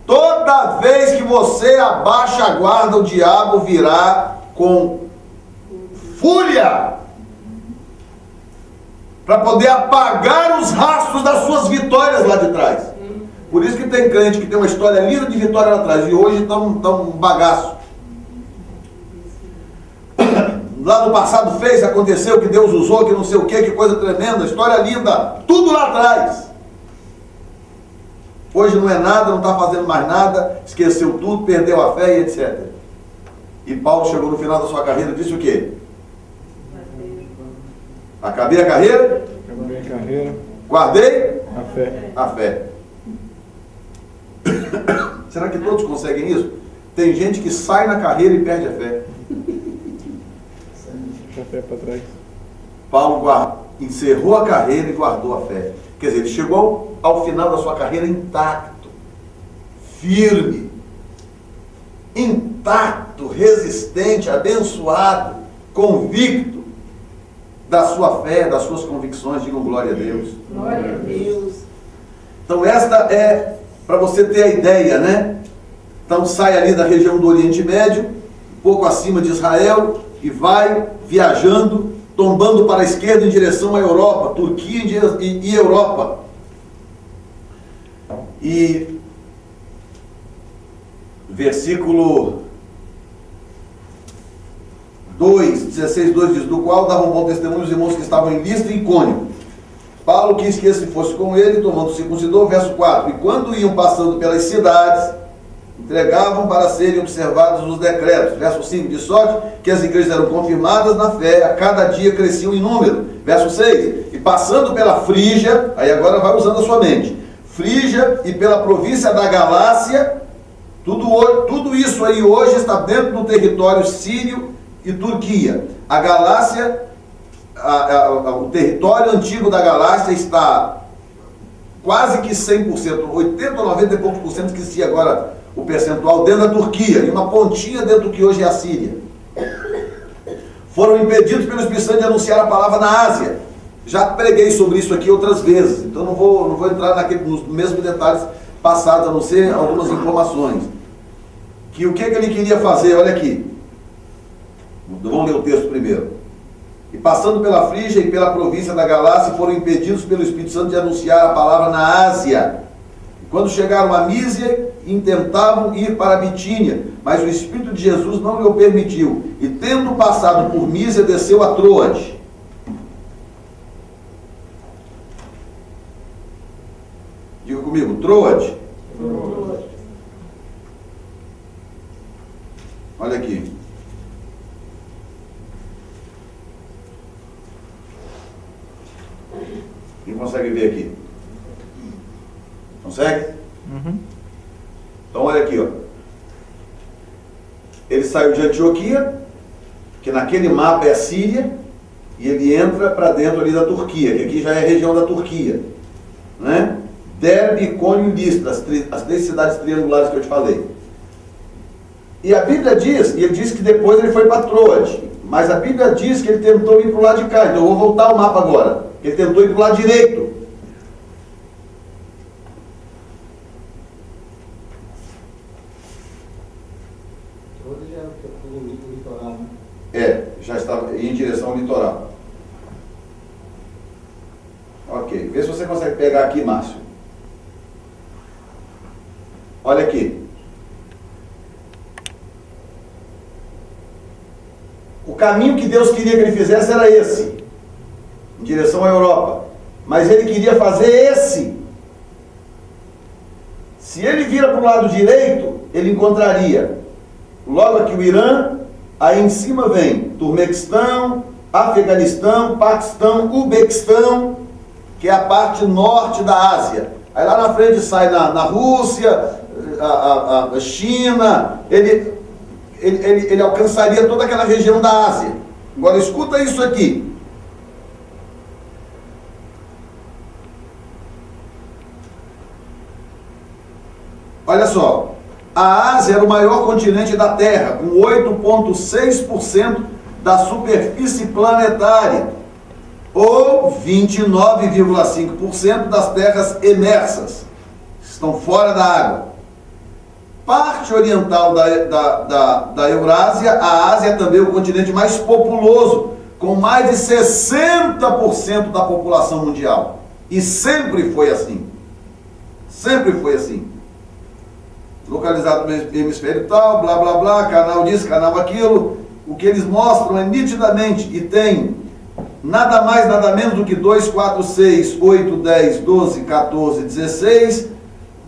Toda vez que você abaixa a guarda, o diabo virá com fúria para poder apagar os rastros das suas vitórias lá de trás. Por isso que tem crente que tem uma história linda de vitória lá atrás e hoje está um bagaço. Lá no passado fez, aconteceu, que Deus usou, que não sei o que coisa tremenda, história linda, tudo lá atrás. Hoje não é nada, não está fazendo mais nada, esqueceu tudo, perdeu a fé e etc. E Paulo chegou no final da sua carreira e disse o quê? Acabei a carreira? Acabei a carreira. Guardei? A fé. A fé. Será que todos conseguem isso? Tem gente que sai na carreira e perde a fé. Deixa a fé para trás. Paulo encerrou a carreira e guardou a fé. Quer dizer, ele chegou ao final da sua carreira intacto, firme. intacto, resistente, abençoado, convicto da sua fé, das suas convicções. Digam glória a Deus. Glória a Deus. Então esta é, para você ter a ideia, né? Então sai ali da região do Oriente Médio, um pouco acima de Israel, e vai viajando, tombando para a esquerda em direção à Europa, Turquia e Europa. E versículo 16:2 diz: do qual davam bom testemunho os irmãos que estavam em Listra e Icônio. Paulo quis que esse fosse com ele, tomando circuncidou. Verso 4: e quando iam passando pelas cidades, entregavam para serem observados os decretos. Verso 5: de sorte que as igrejas eram confirmadas na fé, a cada dia cresciam em número. Verso 6: e passando pela Frígia, aí agora vai usando a sua mente, Frígia e pela província da Galácia, tudo isso aí hoje está dentro do território sírio e Turquia. A Galácia, o território antigo da Galácia está quase que 100%, 80 ou 90 e poucos por cento, esqueci agora o percentual, dentro da Turquia, e uma pontinha dentro do que hoje é a Síria. Foram impedidos pelo Espírito Santo de anunciar a palavra na Ásia. Já preguei sobre isso aqui outras vezes, então não vou entrar nos mesmos detalhes passados, a não ser algumas informações. Que o que ele queria fazer, olha aqui. Vamos ler o texto primeiro. E passando pela Frígia e pela província da Galácia, foram impedidos pelo Espírito Santo de anunciar a palavra na Ásia. E quando chegaram a Mísia, intentavam ir para a Bitínia, mas o Espírito de Jesus não lhe o permitiu. E tendo passado por Mísia, desceu a Troade. Diga comigo, Troade. Olha aqui. Quem consegue ver aqui? Consegue? Uhum. Então olha aqui, ó. Ele saiu de Antioquia, que naquele mapa é a Síria, e ele entra para dentro ali da Turquia, que aqui já é a região da Turquia, né? Derbe, Icônio e Listra, as 3 cidades triangulares que eu te falei. E a Bíblia diz, e ele diz que depois ele foi para Troade, mas a Bíblia diz que ele tentou ir para o lado de cá. Então eu vou voltar ao mapa agora. Ele tentou ir para o lado direito. Troade já é o litoral, né? É, já estava em direção ao litoral. Ok, vê se você consegue pegar aqui, Márcio. Olha aqui. O caminho que Deus queria que ele fizesse era esse, em direção à Europa. Mas ele queria fazer esse. Se ele vira para o lado direito, ele encontraria logo aqui o Irã, aí em cima vem Turmequistão, Afeganistão, Paquistão, Uzbequistão, que é a parte norte da Ásia. Aí lá na frente sai na Rússia, a China, ele alcançaria toda aquela região da Ásia. Agora escuta isso aqui. Olha só, a Ásia era o maior continente da Terra, com 8,6% da superfície planetária, ou 29,5% das terras emersas, estão fora da água. Parte oriental da Eurásia, a Ásia é também o continente mais populoso, com mais de 60% da população mundial. E sempre foi assim. Sempre foi assim. Localizado no hemisfério tal, blá blá blá, canal disso, canal aquilo. O que eles mostram é nitidamente, e tem nada mais, nada menos do que 2, 4, 6, 8, 10, 12, 14, 16,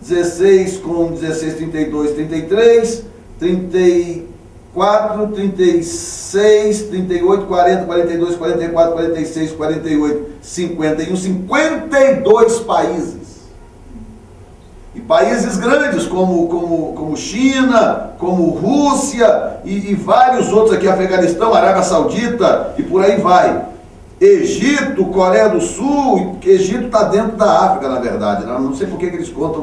16 com 16, 32, 33, 34, 36, 38, 40, 42, 44, 46, 48, 51, 52 países. E países grandes como China, como Rússia e vários outros aqui, Afeganistão, Arábia Saudita e por aí vai. Egito, Coreia do Sul, que Egito está dentro da África, na verdade. Não sei por que eles contam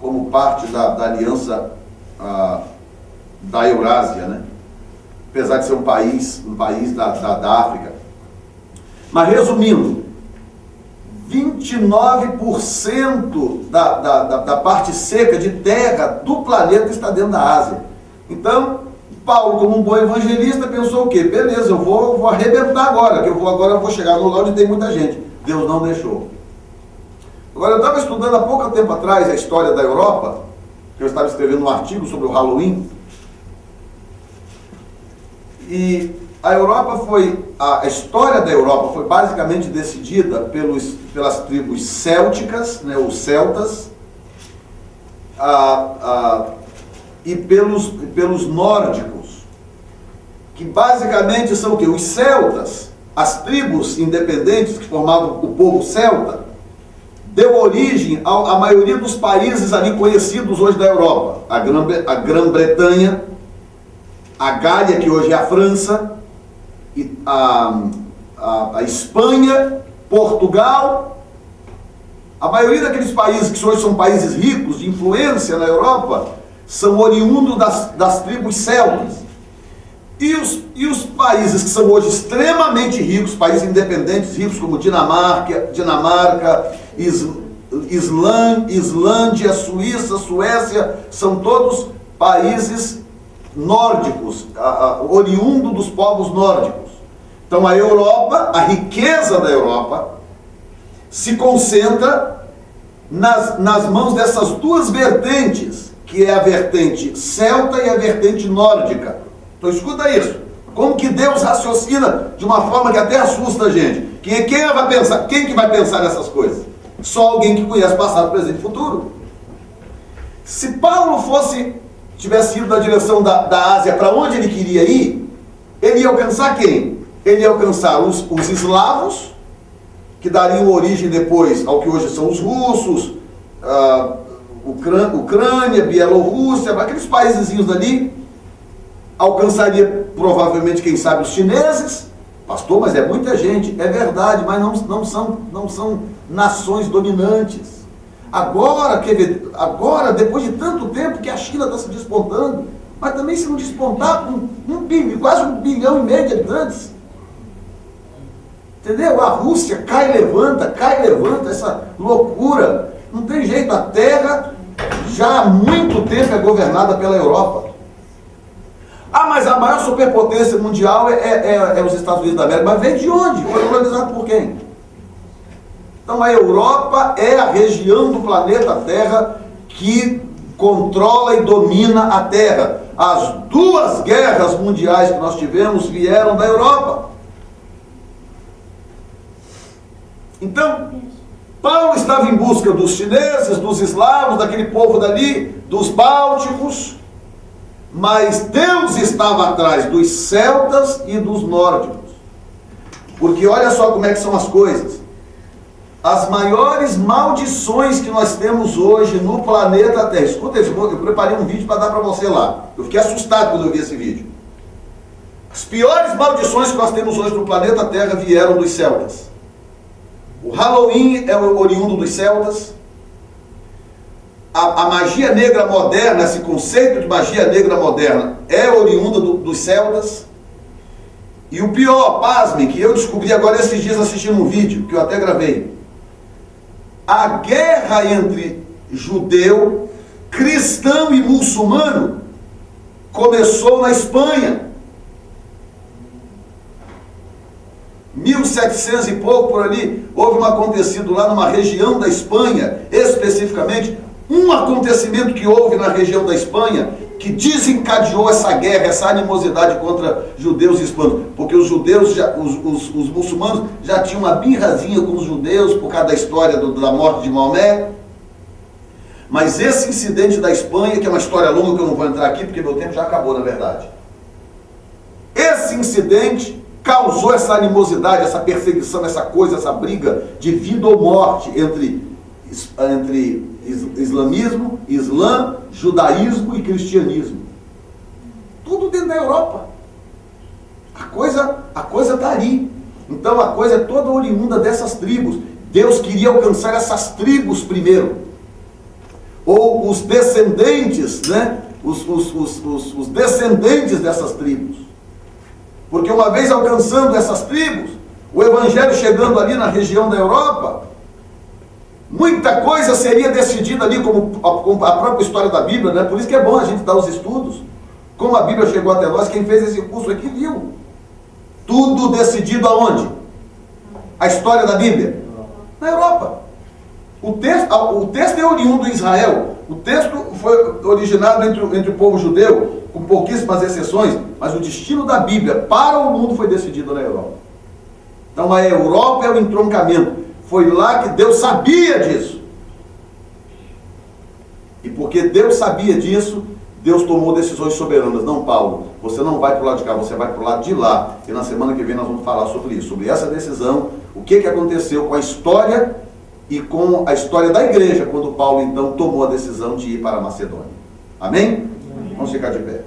como parte da aliança da Eurásia, né? Apesar de ser um país da África. Mas resumindo, 29% da parte seca de terra do planeta está dentro da Ásia. Então, Paulo, como um bom evangelista, pensou o quê? Beleza, eu vou arrebentar agora, que eu vou chegar no lugar onde tem muita gente. Deus não deixou. Agora, eu estava estudando há pouco tempo atrás a história da Europa, que eu estava escrevendo um artigo sobre o Halloween, e a história da Europa foi basicamente decidida pelas tribos célticas, né, os celtas, e pelos nórdicos, que basicamente são o quê? Os celtas, as tribos independentes que formavam o povo celta, deu origem à maioria dos países ali conhecidos hoje da Europa. A Grã-Bretanha, a Gália, que hoje é a França, a Espanha, Portugal. A maioria daqueles países que hoje são países ricos, de influência na Europa, são oriundos das tribos celtas. E os países que são hoje extremamente ricos, países independentes ricos como Dinamarca, Islândia, Suíça, Suécia, são todos países nórdicos, oriundo dos povos nórdicos. Então a Europa, a riqueza da Europa, se concentra nas mãos dessas duas vertentes, que é a vertente celta e a vertente nórdica. Então escuta isso. Como que Deus raciocina de uma forma que até assusta a gente. Quem que vai pensar nessas coisas? Só alguém que conhece passado, presente e futuro. Se Paulo tivesse ido na direção da Ásia, para onde ele queria ir, ele ia alcançar quem? Ele ia alcançar os eslavos, que dariam origem depois ao que hoje são os russos, Ucrânia, Bielorrússia, aqueles países ali. Alcançaria provavelmente, quem sabe, os chineses. Pastor, mas é muita gente. É verdade, mas não são nações dominantes. Agora, depois de tanto tempo que a China está se despontando, mas também se não despontar com quase 1,5 bilhão de habitantes. Entendeu? A Rússia cai e levanta, essa loucura. Não tem jeito, a Terra já há muito tempo é governada pela Europa. Mas a maior superpotência mundial é os Estados Unidos da América. Mas vem de onde? Foi colonizado por quem? Então a Europa é a região do planeta Terra que controla e domina a Terra. As 2 guerras mundiais que nós tivemos vieram da Europa. Então, Paulo estava em busca dos chineses, dos eslavos, daquele povo dali, dos bálticos, mas Deus estava atrás dos celtas e dos nórdicos. Porque olha só como é que são as coisas. As maiores maldições que nós temos hoje no planeta Terra. Escuta isso, eu preparei um vídeo para dar para você lá. Eu fiquei assustado quando eu vi esse vídeo. As piores maldições que nós temos hoje no planeta Terra vieram dos celtas. O Halloween é oriundo dos celtas. A magia negra moderna, esse conceito de magia negra moderna, é oriunda dos celtas. E o pior, pasmem, que eu descobri agora esses dias assistindo um vídeo, que eu até gravei. A guerra entre judeu, cristão e muçulmano começou na Espanha. 1700 e pouco por ali, houve um acontecido lá numa região da Espanha, especificamente, um acontecimento que houve na região da Espanha que desencadeou essa guerra, essa animosidade contra judeus e hispanos, porque os judeus, os muçulmanos já tinham uma birrazinha com os judeus por causa da história da morte de Maomé. Mas esse incidente da Espanha, que é uma história longa que eu não vou entrar aqui porque meu tempo já acabou, na verdade, esse incidente causou essa animosidade, essa perseguição, essa coisa, essa briga de vida ou morte entre islamismo, islã, judaísmo e cristianismo. Tudo dentro da Europa. A coisa está ali. Então a coisa é toda oriunda dessas tribos. Deus queria alcançar essas tribos primeiro. Ou os descendentes, né, os descendentes dessas tribos. Porque uma vez alcançando essas tribos, o evangelho chegando ali na região da Europa, muita coisa seria decidida ali, como a própria história da Bíblia, né? Por isso que é bom a gente dar os estudos. Como a Bíblia chegou até nós, quem fez esse curso aqui viu. Tudo decidido aonde? A história da Bíblia? Na Europa. O texto é oriundo de Israel. O texto foi originado entre o povo judeu, com pouquíssimas exceções, mas o destino da Bíblia para o mundo foi decidido na Europa. Então a Europa é o entroncamento. Foi lá que Deus sabia disso. E porque Deus sabia disso, Deus tomou decisões soberanas. Não, Paulo, você não vai para o lado de cá, você vai para o lado de lá. E na semana que vem nós vamos falar sobre isso, sobre essa decisão, o que aconteceu com a história e com a história da igreja, quando Paulo então tomou a decisão de ir para a Macedônia. Amém? Vamos ficar de pé.